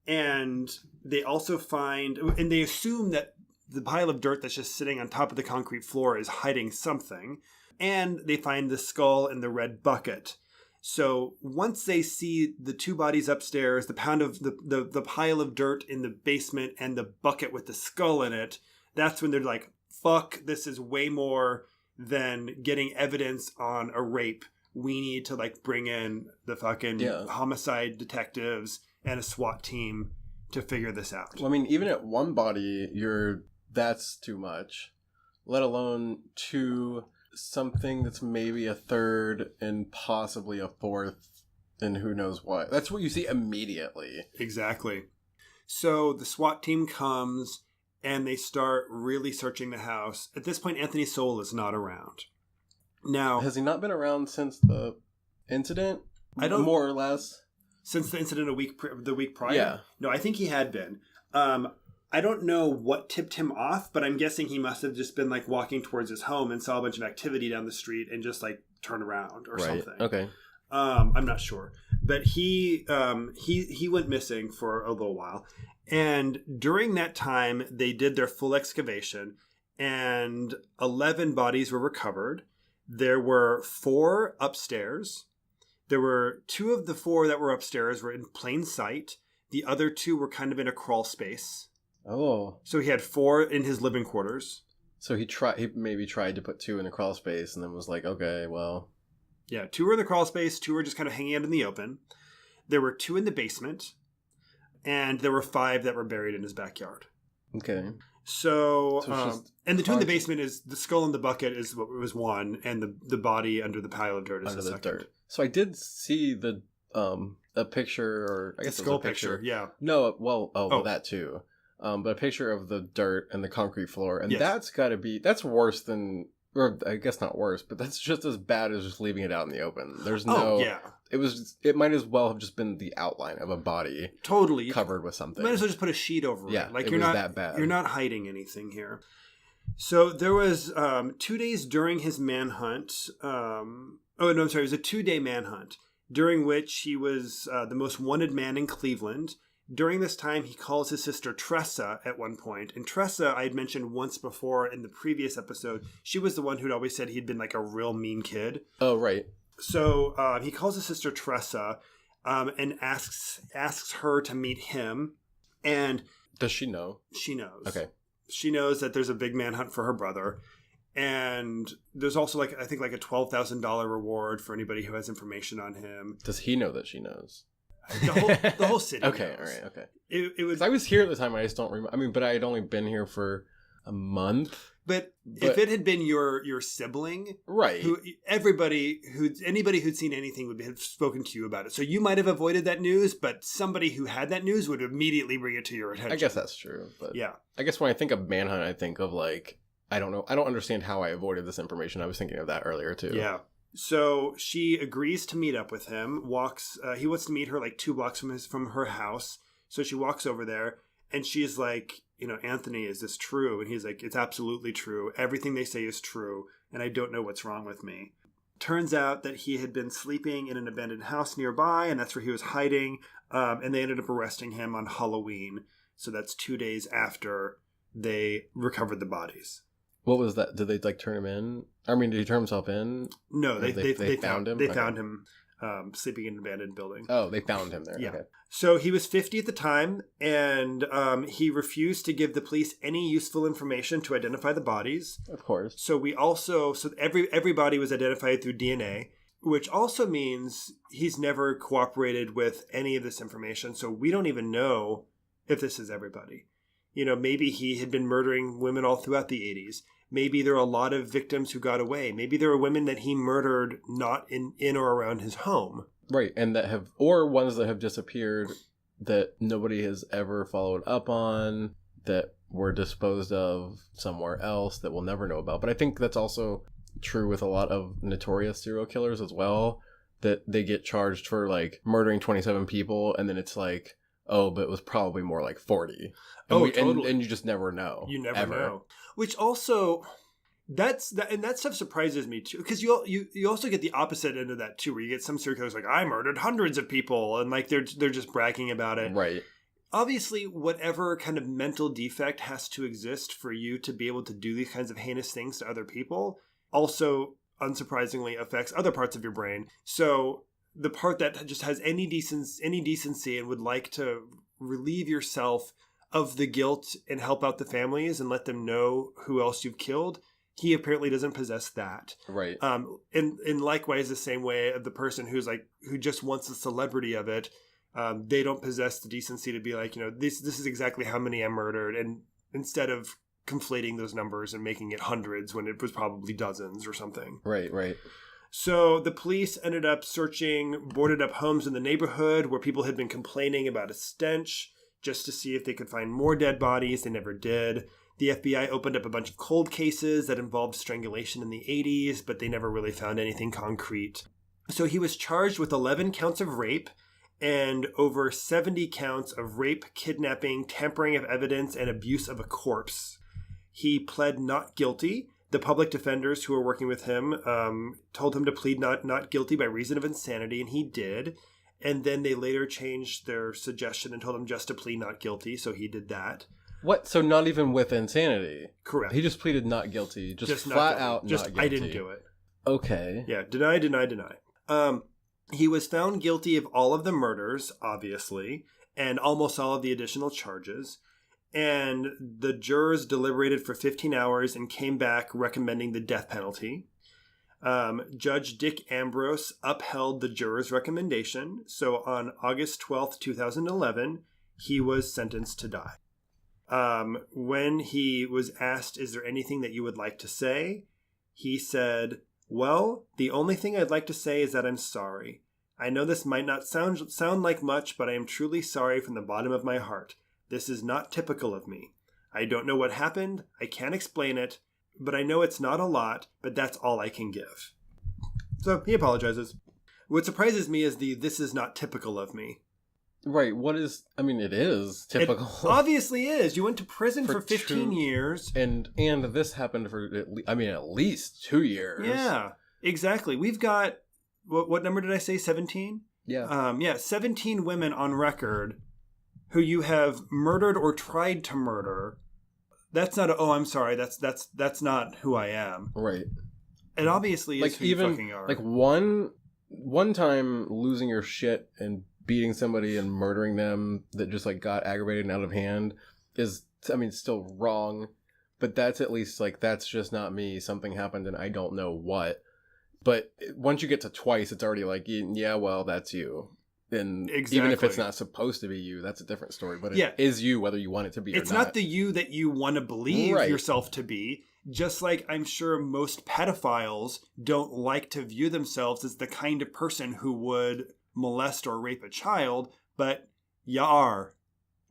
And they also find, and they assume that the pile of dirt that's just sitting on top of the concrete floor is hiding something. And they find the skull in the red bucket. So once they see the 2 bodies upstairs, the pile of dirt in the basement, and the bucket with the skull in it, that's when they're like, fuck, this is way more than getting evidence on a rape. We need to bring in the fucking homicide detectives and a SWAT team to figure this out. Well, I mean, even at 1 body, that's too much. Let alone 2, something that's maybe a 3rd and possibly a 4th, and who knows what. That's what you see immediately. Exactly. So the SWAT team comes and they start really searching the house. At this point, Anthony Sowell is not around. Now, has he not been around since the incident? More or less. Since the incident the week prior? Yeah. No, I think he had been. I don't know what tipped him off, but I'm guessing he must have just been walking towards his home and saw a bunch of activity down the street and just turned around or something. Okay. I'm not sure, but he went missing for a little while, and during that time they did their full excavation, and 11 bodies were recovered. There were 4 upstairs. There were 2 of the 4 that were upstairs were in plain sight. The other 2 were kind of in a crawl space. Oh. So he had 4 in his living quarters. So he maybe tried to put 2 in a crawl space and then was like, okay, well. Yeah, 2 were in the crawl space, 2 were just kind of hanging out in the open. There were 2 in the basement, and there were 5 that were buried in his backyard. Okay. So and the 2 in the basement is the skull in the bucket is what was 1, and the body under the pile of dirt is the second. Dirt. So I did see a picture, or I guess the skull picture. Yeah. No, well, that too. But a picture of the dirt and the concrete floor, and that's worse than, or I guess not worse, but that's just as bad as just leaving it out in the open. There's it might as well have just been the outline of a body, totally covered with something. You might as well just put a sheet over it. Yeah, you're not that bad. You're not hiding anything here. So there was 2 days during his manhunt. It was a 2-day manhunt during which he was the most wanted man in Cleveland. During this time, he calls his sister Tressa at one point. And Tressa, I had mentioned once before in the previous episode, she was the one who'd always said he'd been a real mean kid. Oh, right. So he calls his sister Tressa and asks her to meet him. And does she know? She knows. Okay. She knows that there's a big manhunt for her brother. And there's also I think a $12,000 reward for anybody who has information on him. Does he know that she knows? The whole city. Okay, knows. All right, okay. It was. I was here at the time. I just don't remember. I mean, but I had only been here for a month. But if it had been your sibling, right? Anybody who'd seen anything would have spoken to you about it. So you might have avoided that news, but somebody who had that news would immediately bring it to your attention. I guess that's true. But yeah, I guess when I think of manhunt, I think of I don't know. I don't understand how I avoided this information. I was thinking of that earlier too. Yeah. So she agrees to meet up with him. He wants to meet her like 2 blocks from her house. So she walks over there, and she's like, Anthony, is this true? And he's like, it's absolutely true. Everything they say is true, and I don't know what's wrong with me. Turns out that he had been sleeping in an abandoned house nearby, and that's where he was hiding. And they ended up arresting him on Halloween. So that's 2 days after they recovered the bodies. What was that? Did they turn him in? I mean, did he turn himself in? No, they found him. They Okay. found him sleeping in an abandoned building. Oh, they found him there. Yeah. Okay. So he was 50 at the time, and he refused to give the police any useful information to identify the bodies. Of course. So every body was identified through DNA, which also means he's never cooperated with any of this information. So we don't even know if this is everybody. Maybe he had been murdering women all throughout the 80s. Maybe there are a lot of victims who got away. Maybe there are women that he murdered not in or around his home. Right, and or ones that have disappeared that nobody has ever followed up on, that were disposed of somewhere else that we'll never know about. But I think that's also true with a lot of notorious serial killers as well, that they get charged for murdering 27 people, and then it's like, oh, but it was probably more like 40. Totally. And you just never know. You never know. Which also, that stuff surprises me too, because you also get the opposite end of that too, where you get some serial killers like, I murdered hundreds of people, and they're just bragging about it. Right. Obviously, whatever kind of mental defect has to exist for you to be able to do these kinds of heinous things to other people also, unsurprisingly, affects other parts of your brain. So the part that just has any decency and would like to relieve yourself of the guilt and help out the families and let them know who else you've killed, he apparently doesn't possess that. Right. And likewise, the same way of the person who just wants the celebrity of it, they don't possess the decency to be like, this is exactly how many I murdered, and instead of conflating those numbers and making it hundreds when it was probably dozens or something. Right. So the police ended up searching boarded up homes in the neighborhood where people had been complaining about a stench, just to see if they could find more dead bodies. They never did. The FBI opened up a bunch of cold cases that involved strangulation in the 80s, but they never really found anything concrete. So he was charged with 11 counts of rape and over 70 counts of rape, kidnapping, tampering of evidence, and abuse of a corpse. He pled not guilty. The public defenders who were working with him told him to plead not guilty by reason of insanity, and he did. And then they later changed their suggestion and told him just to plead not guilty, so he did that. What? So not even with insanity? Correct. He just pleaded not guilty. Just not flat guilty. out just, not guilty. I didn't do it. Okay. Yeah, deny. He was found guilty of all of the murders, obviously, and almost all of the additional charges. And the jurors deliberated for 15 hours and came back recommending the death penalty. Judge Dick Ambrose upheld the jurors' recommendation. So on August 12th, 2011, he was sentenced to die. When he was asked, is there anything that you would like to say? He said, well, the only thing I'd like to say is that I'm sorry. I know this might not sound like much, but I am truly sorry from the bottom of my heart. This is not typical of me. I don't know what happened. I can't explain it. But I know it's not a lot, but that's all I can give. So he apologizes. What surprises me is this is not typical of me. Right. It is typical. It obviously is. You went to prison for 15 years. And this happened for, at least 2 years. Yeah, exactly. We've got, what number did I say? 17? Yeah. 17 women on record who you have murdered or tried to murder. That's not I'm sorry, that's not who I am. Right. It obviously is who you fucking are. Like one time losing your shit and beating somebody and murdering them that just got aggravated and out of hand is, still wrong, but that's at least that's just not me. Something happened and I don't know what. But once you get to twice, it's already yeah, well, that's you. And exactly. Even if it's not supposed to be you, that's a different story. But it is you, whether you want it to be or not. It's not the you that you want to believe yourself to be. Just like I'm sure most pedophiles don't like to view themselves as the kind of person who would molest or rape a child, but you are.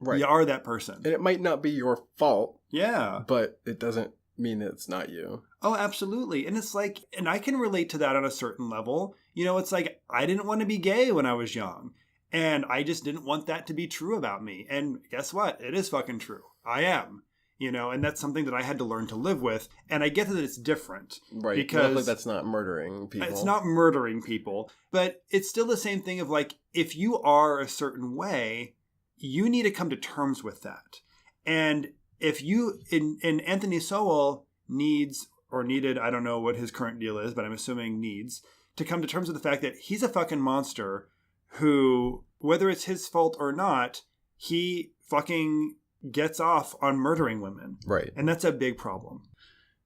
Right. You are that person. And it might not be your fault. Yeah. But it doesn't mean it's not you. Oh, absolutely. And it's like, and I can relate to that on a certain level. You know, it's like, I didn't want to be gay when I was young. And I just didn't want that to be true about me. And guess what? It is fucking true. I am. You know, and that's something that I had to learn to live with. And I get that it's different. Right. Because luckily that's not murdering people. It's not murdering people. But it's still the same thing of like, if you are a certain way, you need to come to terms with that. And if you, in Anthony Sowell needed, I don't know what his current deal is, but I'm assuming needs, to come to terms with the fact that he's a fucking monster who, whether it's his fault or not, he fucking gets off on murdering women. Right. And that's a big problem.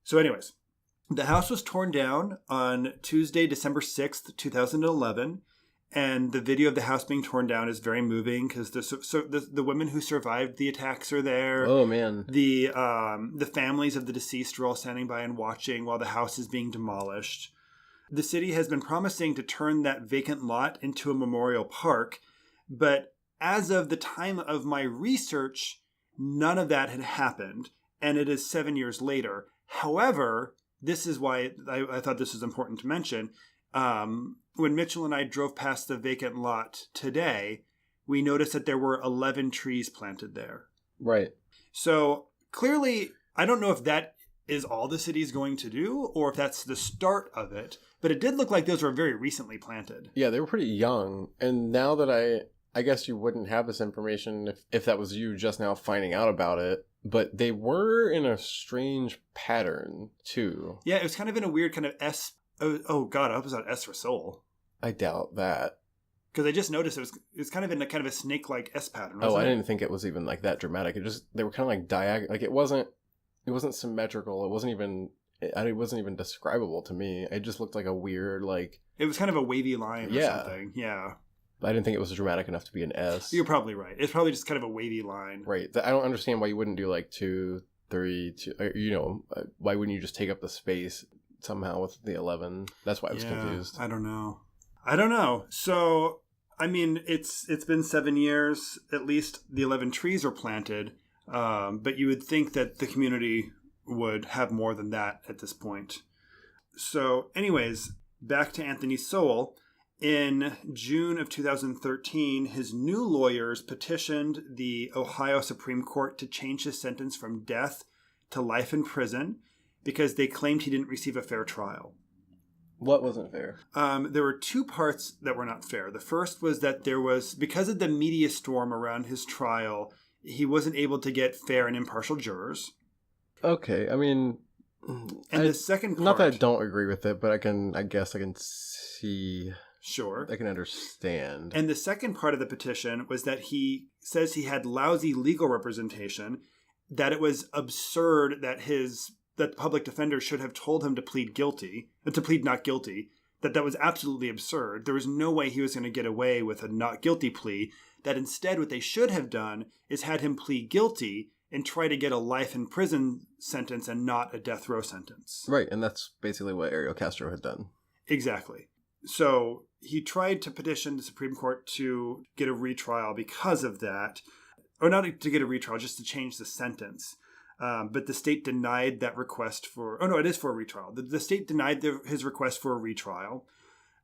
So anyways, the house was torn down on Tuesday, December 6th, 2011. And the video of the house being torn down is very moving because the women who survived the attacks are there. Oh, man. The families of the deceased are all standing by and watching while the house is being demolished. The city has been promising to turn that vacant lot into a memorial park. But as of the time of my research, none of that had happened, and it is 7 years later. However, this is why I thought this was important to mention. When Mitchell and I drove past the vacant lot today, we noticed that there were 11 trees planted there. Right. So clearly, I don't know if that is all the city is going to do or if that's the start of it, but it did look like those were very recently planted. Yeah, they were pretty young. And now that I guess you wouldn't have this information if that was you just now finding out about it. But they were in a strange pattern, too. Yeah, it was kind of in a weird kind of S... Oh God, I hope it's not S for soul. I doubt that. Because I just noticed it was kind of in a kind of a snake-like S pattern, wasn't I it? didn't think it was even like that dramatic. They were kind of like diagonal. Like it wasn't symmetrical. It wasn't even describable to me. It just looked like a weird, like... It was kind of a wavy line or something. Yeah. I didn't think it was dramatic enough to be an S. You're probably right. It's probably just kind of a wavy line. Right. I don't understand why you wouldn't do like 2, 3, 2, why wouldn't you just take up the space somehow with the 11? That's why I was confused. I don't know. So, I mean, it's been 7 years. At least the 11 trees are planted. But you would think that the community would have more than that at this point. So, anyways, back to Anthony Sowell. In June of 2013, his new lawyers petitioned the Ohio Supreme Court to change his sentence from death to life in prison because they claimed he didn't receive a fair trial. What wasn't fair? There were two parts that were not fair. The first was that because of the media storm around his trial, he wasn't able to get fair and impartial jurors. Okay, I mean... And the second part... Not that I don't agree with it, but I guess I can see... Sure. I can understand. And the second part of the petition was that he says he had lousy legal representation, that it was absurd that the public defender should have told him to plead not guilty, that was absolutely absurd. There was no way he was going to get away with a not guilty plea, that instead what they should have done is had him plead guilty and try to get a life in prison sentence and not a death row sentence. Right, and that's basically what Ariel Castro had done. Exactly. So he tried to petition the Supreme Court to get a retrial because of that. Or not to get a retrial, just to change the sentence. But the state denied that request for... Oh, no, it is for a retrial. The state denied his request for a retrial.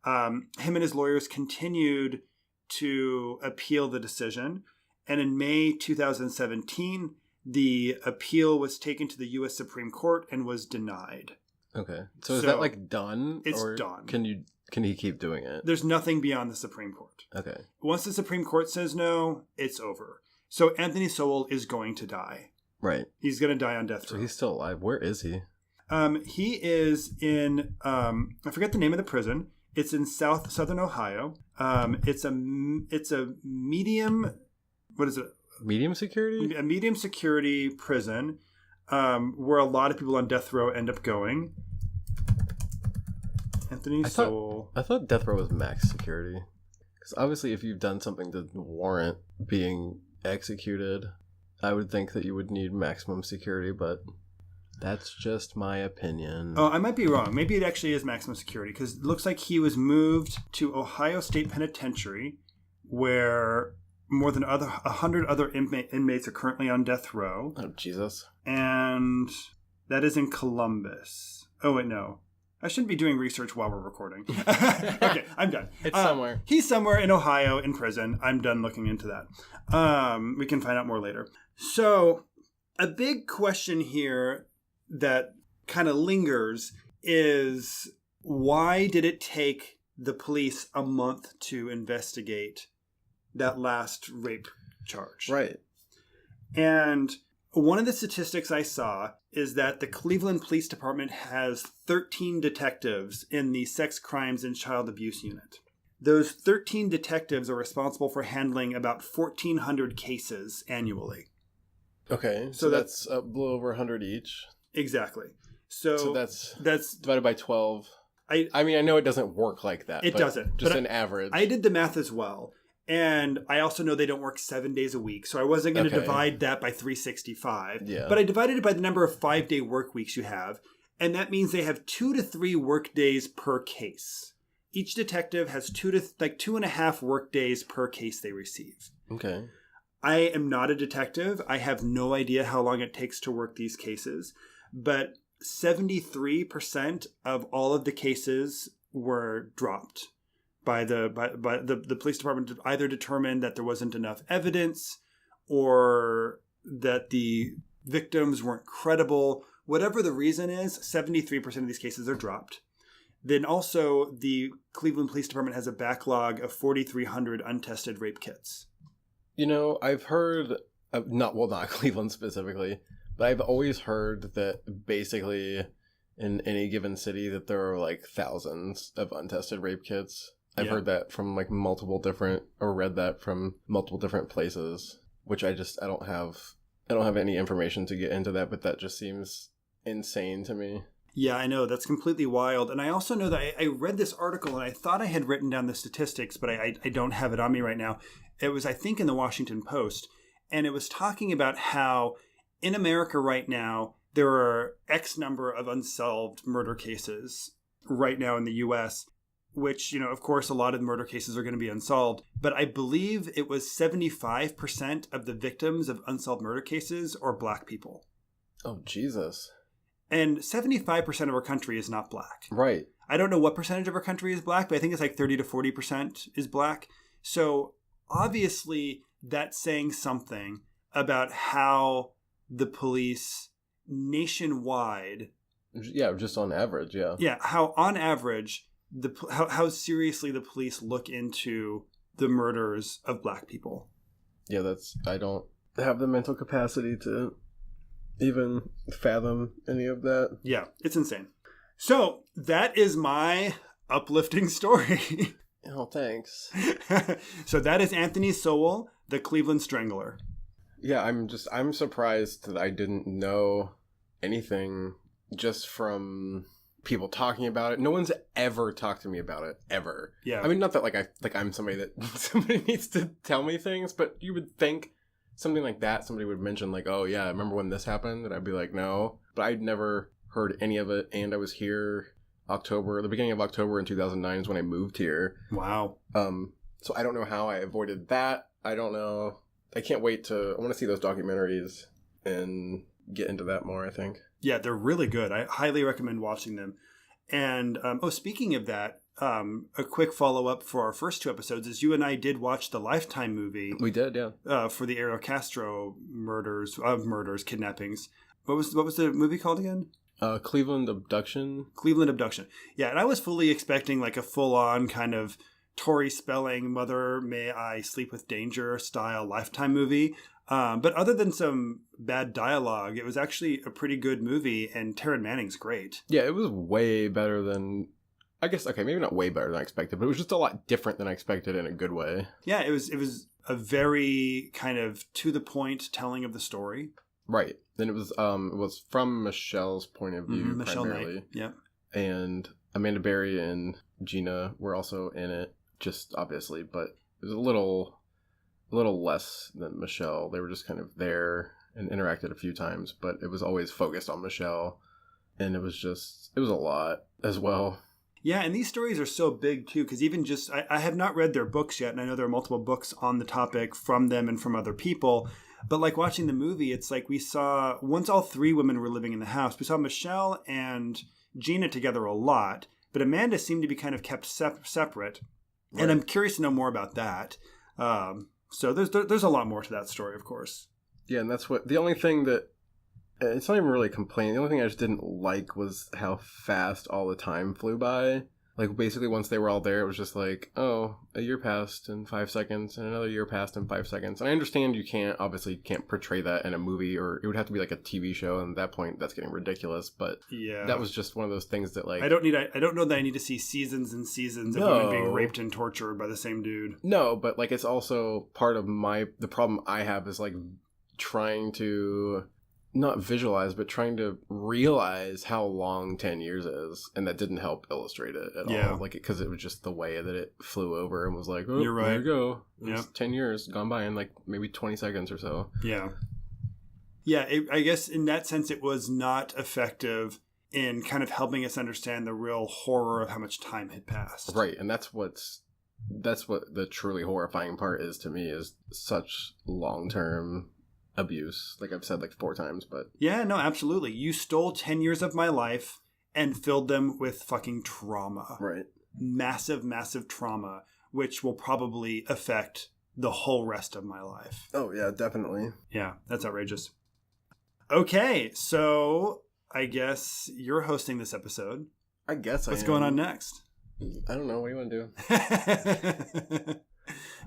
Him and his lawyers continued to appeal the decision. And in May 2017, the appeal was taken to the U.S. Supreme Court and was denied. Okay. So is that like done? It's or done. Can he keep doing it? There's nothing beyond the Supreme Court. Okay. Once the Supreme Court says no, it's over. So Anthony Sowell is going to die. Right. He's going to die on death row. So he's still alive. Where is he? He is in, I forget the name of the prison. It's in southern Ohio. It's a medium, what is it? Medium security? A medium security prison where a lot of people on death row end up going. Anthony Sowell. I thought death row was max security. Because obviously if you've done something to warrant being executed, I would think that you would need maximum security, but that's just my opinion. Oh, I might be wrong. Maybe it actually is maximum security, because it looks like he was moved to Ohio State Penitentiary, where more than 100 other inmates are currently on death row. Oh, Jesus. And That is in Columbus. Oh, wait, no. I shouldn't be doing research while we're recording. Okay, I'm done. It's somewhere. He's somewhere in Ohio in prison. I'm done looking into that. We can find out more later. So a big question here that kind of lingers is, why did it take the police a month to investigate that last rape charge? Right. And one of the statistics I saw is that the Cleveland Police Department has 13 detectives in the Sex Crimes and Child Abuse Unit. Those 13 detectives are responsible for handling about 1,400 cases annually. Okay, so that's a little over 100 each. Exactly. So that's divided by 12. I mean, I know it doesn't work like that. It doesn't. Just an average. I did the math as well. And I also know they don't work 7 days a week. So I wasn't going to divide that by 365. Yeah. But I divided it by the number of 5-day work weeks you have. And that means they have 2 to 3 work days per case. Each detective has 2.5 work days per case they receive. Okay. I am not a detective. I have no idea how long it takes to work these cases. But 73% of all of the cases were dropped by the police department. Either determined that there wasn't enough evidence or that the victims weren't credible. Whatever the reason is, 73% of these cases are dropped. Then also the Cleveland Police Department has a backlog of 4,300 untested rape kits. You know, I've heard, not Cleveland specifically, but I've always heard that basically in any given city that there are like thousands of untested rape kits. I've heard that from like read that from multiple different places, which I don't have any information to get into that, but that just seems insane to me. Yeah, I know. That's completely wild. And I also know that I read this article and I thought I had written down the statistics, but I don't have it on me right now. It was, I think, in the Washington Post. And it was talking about how in America right now, there are X number of unsolved murder cases right now in the U.S., which, of course, a lot of murder cases are going to be unsolved. But I believe it was 75% of the victims of unsolved murder cases are Black people. Oh, Jesus. And 75% of our country is not Black. Right. I don't know what percentage of our country is Black, but I think it's like 30 to 40% is Black. So obviously that's saying something about how the police nationwide... Yeah, just on average, yeah. Yeah, how on average, how seriously the police look into the murders of Black people. Yeah, I don't have the mental capacity to even fathom any of that. Yeah, it's insane. So that is my uplifting story. Oh, thanks. So that is Anthony Sowell, the Cleveland Strangler. Yeah, I'm surprised that I didn't know anything just from people talking about it. No one's ever talked to me about it, ever. Yeah. I mean, not that I'm somebody needs to tell me things, but you would think something like that, somebody would mention like, oh yeah, remember when this happened? And I'd be like, no. But I'd never heard any of it, and I was here the beginning of October in 2009 is when I moved here. Wow. So I don't know how I avoided that. I don't know. I want to see those documentaries and get into that more, I think. Yeah, they're really good. I highly recommend watching them. And, speaking of that, a quick follow-up for our first 2 episodes is you and I did watch the Lifetime movie. We did, yeah. For the Ariel Castro kidnappings. What was the movie called again? Cleveland Abduction. Cleveland Abduction. Yeah, and I was fully expecting like a full-on kind of Tori Spelling, Mother May I Sleep with Danger style Lifetime movie. But other than some bad dialogue, it was actually a pretty good movie, and Taryn Manning's great. Yeah, it was way better than... I guess, okay, maybe not way better than I expected, but it was just a lot different than I expected in a good way. Yeah, it was a very kind of to-the-point telling of the story. Right. Then it was from Michelle's point of view, Michelle primarily. Knight. Yeah. And Amanda Berry and Gina were also in it, just obviously, but it was a little less than Michelle. They were just kind of there and interacted a few times, but it was always focused on Michelle, and it was a lot as well. Yeah, and these stories are so big, too, because even I have not read their books yet, and I know there are multiple books on the topic from them and from other people, But like watching the movie, it's like we saw, once all three women were living in the house, we saw Michelle and Gina together a lot, but Amanda seemed to be kind of kept separate. Right. And I'm curious to know more about that. So there's a lot more to that story, of course. Yeah, and that's what, the only thing that, it's not even really complaining, the only thing I just didn't like was how fast all the time flew by. Like, basically, once they were all there, it was just like, oh, a year passed in 5 seconds, and another year passed in 5 seconds. And I understand you can't portray that in a movie, or it would have to be like a TV show, and at that point, that's getting ridiculous. But yeah, that was just one of those things that, like... I don't know that I need to see seasons and seasons of women being raped and tortured by the same dude. No, but, like, it's also part of the problem I have is, like, trying to... not visualize, but trying to realize how long 10 years is. And that didn't help illustrate it at all. Like, because it was just the way that it flew over and was like, oh, you're right. There you go. It's 10 years gone by in like maybe 20 seconds or so. Yeah. Yeah, I guess in that sense, it was not effective in kind of helping us understand the real horror of how much time had passed. Right. And that's what the truly horrifying part is to me, is such long-term abuse, like I've said like 4 times. But yeah, no, absolutely. You stole 10 years of my life and filled them with fucking trauma. Right. Massive trauma, which will probably affect the whole rest of my life. Oh yeah, definitely. Yeah, that's outrageous. Okay, so I guess you're hosting this episode. I guess What's going on next? I don't know. What do you want to do?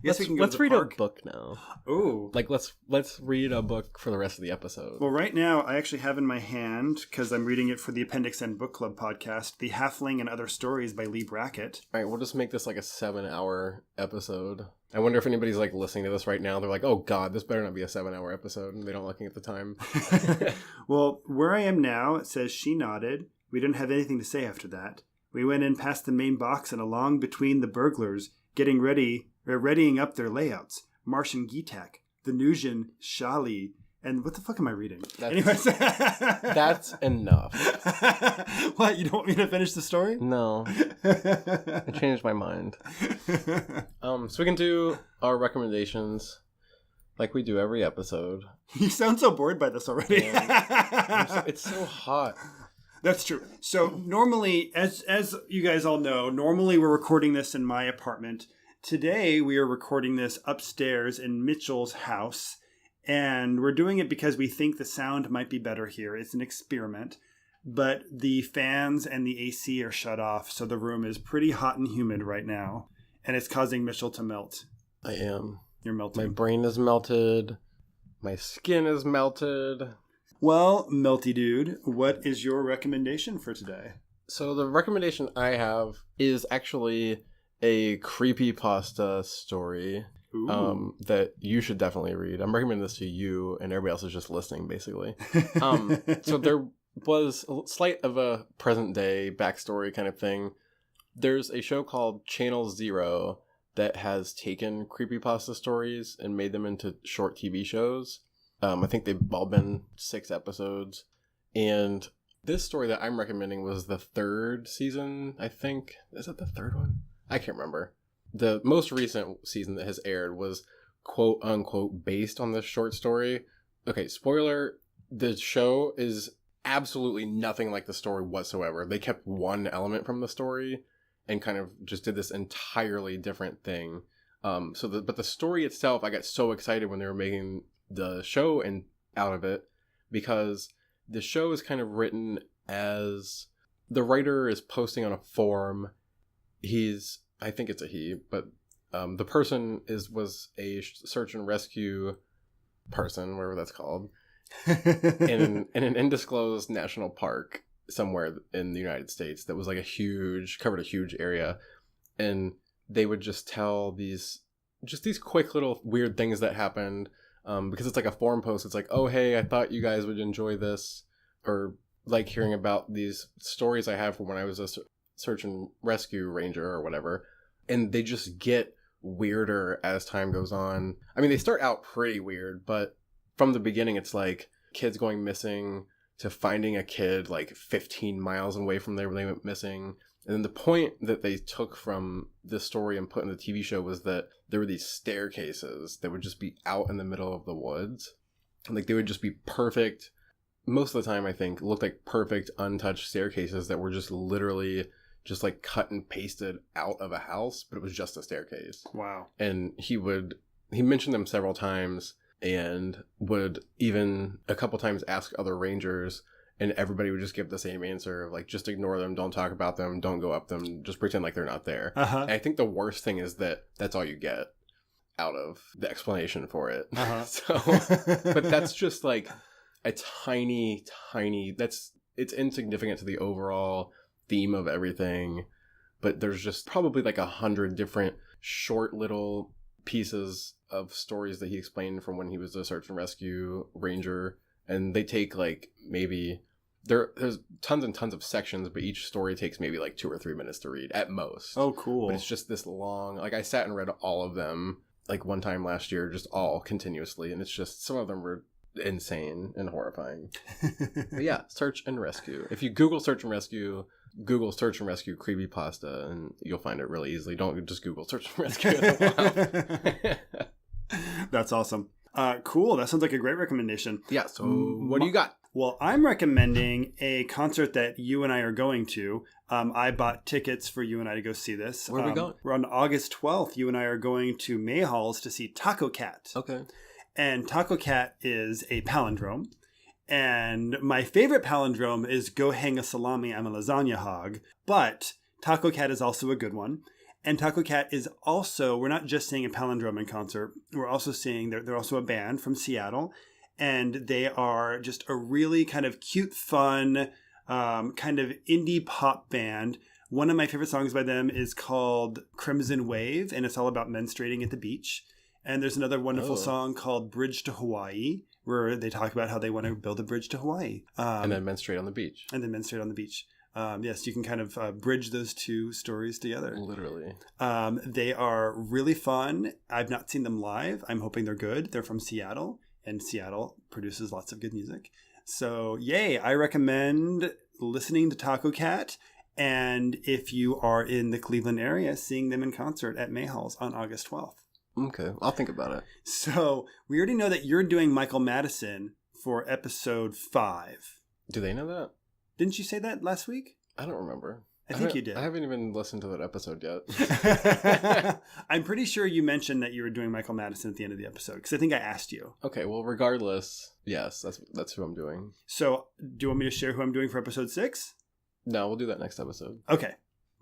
Let's read a book now. Ooh. Like, let's read a book for the rest of the episode. Well, right now, I actually have in my hand, because I'm reading it for the Appendix N Book Club podcast, The Halfling and Other Stories by Lee Brackett. All right, we'll just make this like a 7-hour episode. I wonder if anybody's like listening to this right now. They're like, oh God, this better not be a 7-hour episode. And they don't looking at the time. Well, where I am now, it says she nodded. We didn't have anything to say after that. We went in past the main box and along between the burglars, readying up their layouts. Martian Geetak, the Nusian Shali, and what the fuck am I reading? Anyways. That's enough. What, you don't want me to finish the story? No. I changed my mind. So we can do our recommendations like we do every episode. You sound so bored by this already. It's so hot. That's true. So normally, as you guys all know, normally we're recording this in my apartment. Today we are recording this upstairs in Mitchell's house, and we're doing it because we think the sound might be better here. It's an experiment, but the fans and the AC are shut off, so the room is pretty hot and humid right now, and it's causing Mitchell to melt. I am. You're melting. My brain is melted. My skin is melted. Well, Melty Dude, what is your recommendation for today? So the recommendation I have is actually a creepypasta story that you should definitely read. I'm recommending this to you, and everybody else is just listening, basically. So there was a slight of a present-day backstory kind of thing. There's a show called Channel Zero that has taken creepypasta stories and made them into short TV shows. I think they've all been 6 episodes. And this story that I'm recommending was the 3rd season, I think. Is it the 3rd one? I can't remember. The most recent season that has aired was quote unquote based on this short story. Okay, spoiler, the show is absolutely nothing like the story whatsoever. They kept one element from the story and kind of just did this entirely different thing. But the story itself, I got so excited when they were making the show and out of it, because the show is kind of written as the writer is posting on a forum. I think it's a he, but the person was a search and rescue person, whatever that's called, in an undisclosed national park somewhere in the United States that was like covered a huge area, and they would just tell these quick little weird things that happened, because it's like a forum post. It's like, oh hey, I thought you guys would enjoy this, or like hearing about these stories I have from when I was a search and rescue ranger or whatever, and they just get weirder as time goes on. I mean, they start out pretty weird, but from the beginning it's like kids going missing to finding a kid like 15 miles away from there where they went missing. And then the point that they took from this story and put in the TV show was that there were these staircases that would just be out in the middle of the woods. Like, they would just be perfect. Most of the time, I think, looked like perfect, untouched staircases that were just literally just like cut and pasted out of a house, but it was just a staircase. Wow. And he mentioned them several times and would even a couple times ask other rangers, and everybody would just give the same answer of like, just ignore them, don't talk about them, don't go up them, just pretend like they're not there. And I think the worst thing is that that's all you get out of the explanation for it. But that's just like a tiny, it's insignificant to the overall theme of everything, but there's just probably like 100 different short little pieces of stories that he explained from when he was a search and rescue ranger, and they take like maybe there's tons and tons of sections, but each story takes maybe like 2 or 3 minutes to read at most. Oh, cool. But it's just this long, like I sat and read all of them like one time last year, just all continuously, and it's just, some of them were insane and horrifying. But yeah, search and rescue. If you Google search and rescue creepypasta, and you'll find it really easily. Don't just Google search and rescue. That's awesome. Cool. That sounds like a great recommendation. Yeah. So what do you got? Well, I'm recommending a concert that you and I are going to. I bought tickets for you and I to go see this. Where are we going? We're on August 12th. You and I are going to Mayhall's to see Taco Cat. Okay. And Taco Cat is a palindrome. And my favorite palindrome is go hang a salami, I'm a lasagna hog. But Taco Cat is also a good one. And Taco Cat is also, we're not just seeing a palindrome in concert. We're also seeing, they're also a band from Seattle. And they are just a really kind of cute, fun, kind of indie pop band. One of my favorite songs by them is called Crimson Wave, and it's all about menstruating at the beach. And there's another wonderful song called Bridge to Hawaii, where they talk about how they want to build a bridge to Hawaii. And then menstruate on the beach. Yes, you can kind of bridge those two stories together. Literally. They are really fun. I've not seen them live. I'm hoping they're good. They're from Seattle, and Seattle produces lots of good music. So, yay, I recommend listening to Taco Cat. And if you are in the Cleveland area, seeing them in concert at Mayhall's on August 12th. Okay, I'll think about it. So, we already know that you're doing Michael Madison for episode 5. Do they know that? Didn't you say that last week? I don't remember. I think you did. I haven't even listened to that episode yet. I'm pretty sure you mentioned that you were doing Michael Madison at the end of the episode, because I think I asked you. Okay, well, regardless, yes, that's who I'm doing. So, do you want me to share who I'm doing for episode 6? No, we'll do that next episode. Okay,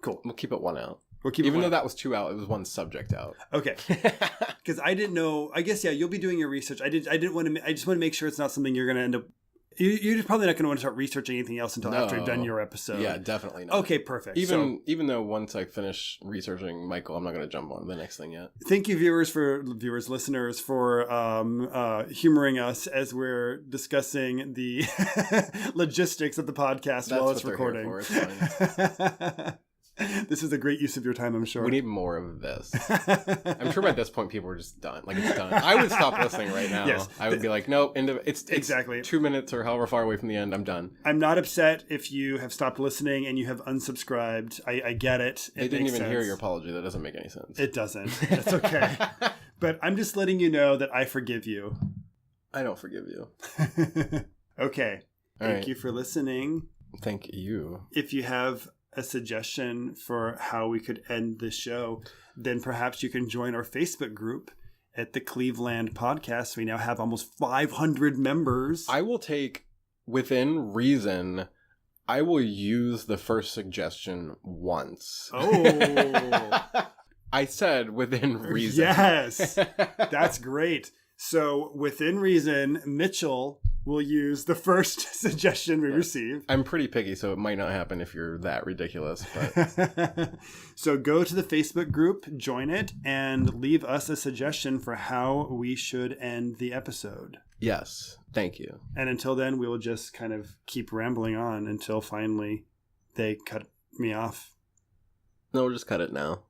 cool. We'll keep it one out. Even though that was 2 out, it was 1 subject out. Okay, because I didn't know. I guess you'll be doing your research. I just want to make sure it's not something you're going to end up. You're probably not going to want to start researching anything else until after you've done your episode. Yeah, definitely not. Okay, perfect. Even though once I finish researching Michael, I'm not going to jump on the next thing yet. Thank you, listeners, for humoring us as we're discussing the logistics of the podcast while it's recording. That's what they're here for. It's fine. This is a great use of your time, I'm sure. We need more of this. I'm sure by this point people are just done. Like, it's done. I would stop listening right now. Yes. I would be like, nope, it's exactly 2 minutes or however far away from the end. I'm done. I'm not upset if you have stopped listening and you have unsubscribed. I get it. They didn't even hear your apology. That doesn't make any sense. It doesn't. It's okay. But I'm just letting you know that I forgive you. I don't forgive you. Okay. Thank you for listening. Thank you. If you have a suggestion for how we could end this show, then perhaps you can join our Facebook group at the Cleveland Podcast. We now have almost 500 members. I will take, within reason, I will use the first suggestion once. Oh. I said within reason. Yes. That's great. So within reason, Mitchell will use the first suggestion we receive. I'm pretty picky, so it might not happen if you're that ridiculous. But so go to the Facebook group, join it, and leave us a suggestion for how we should end the episode. Yes. Thank you. And until then, we will just kind of keep rambling on until finally they cut me off. No, we'll just cut it now.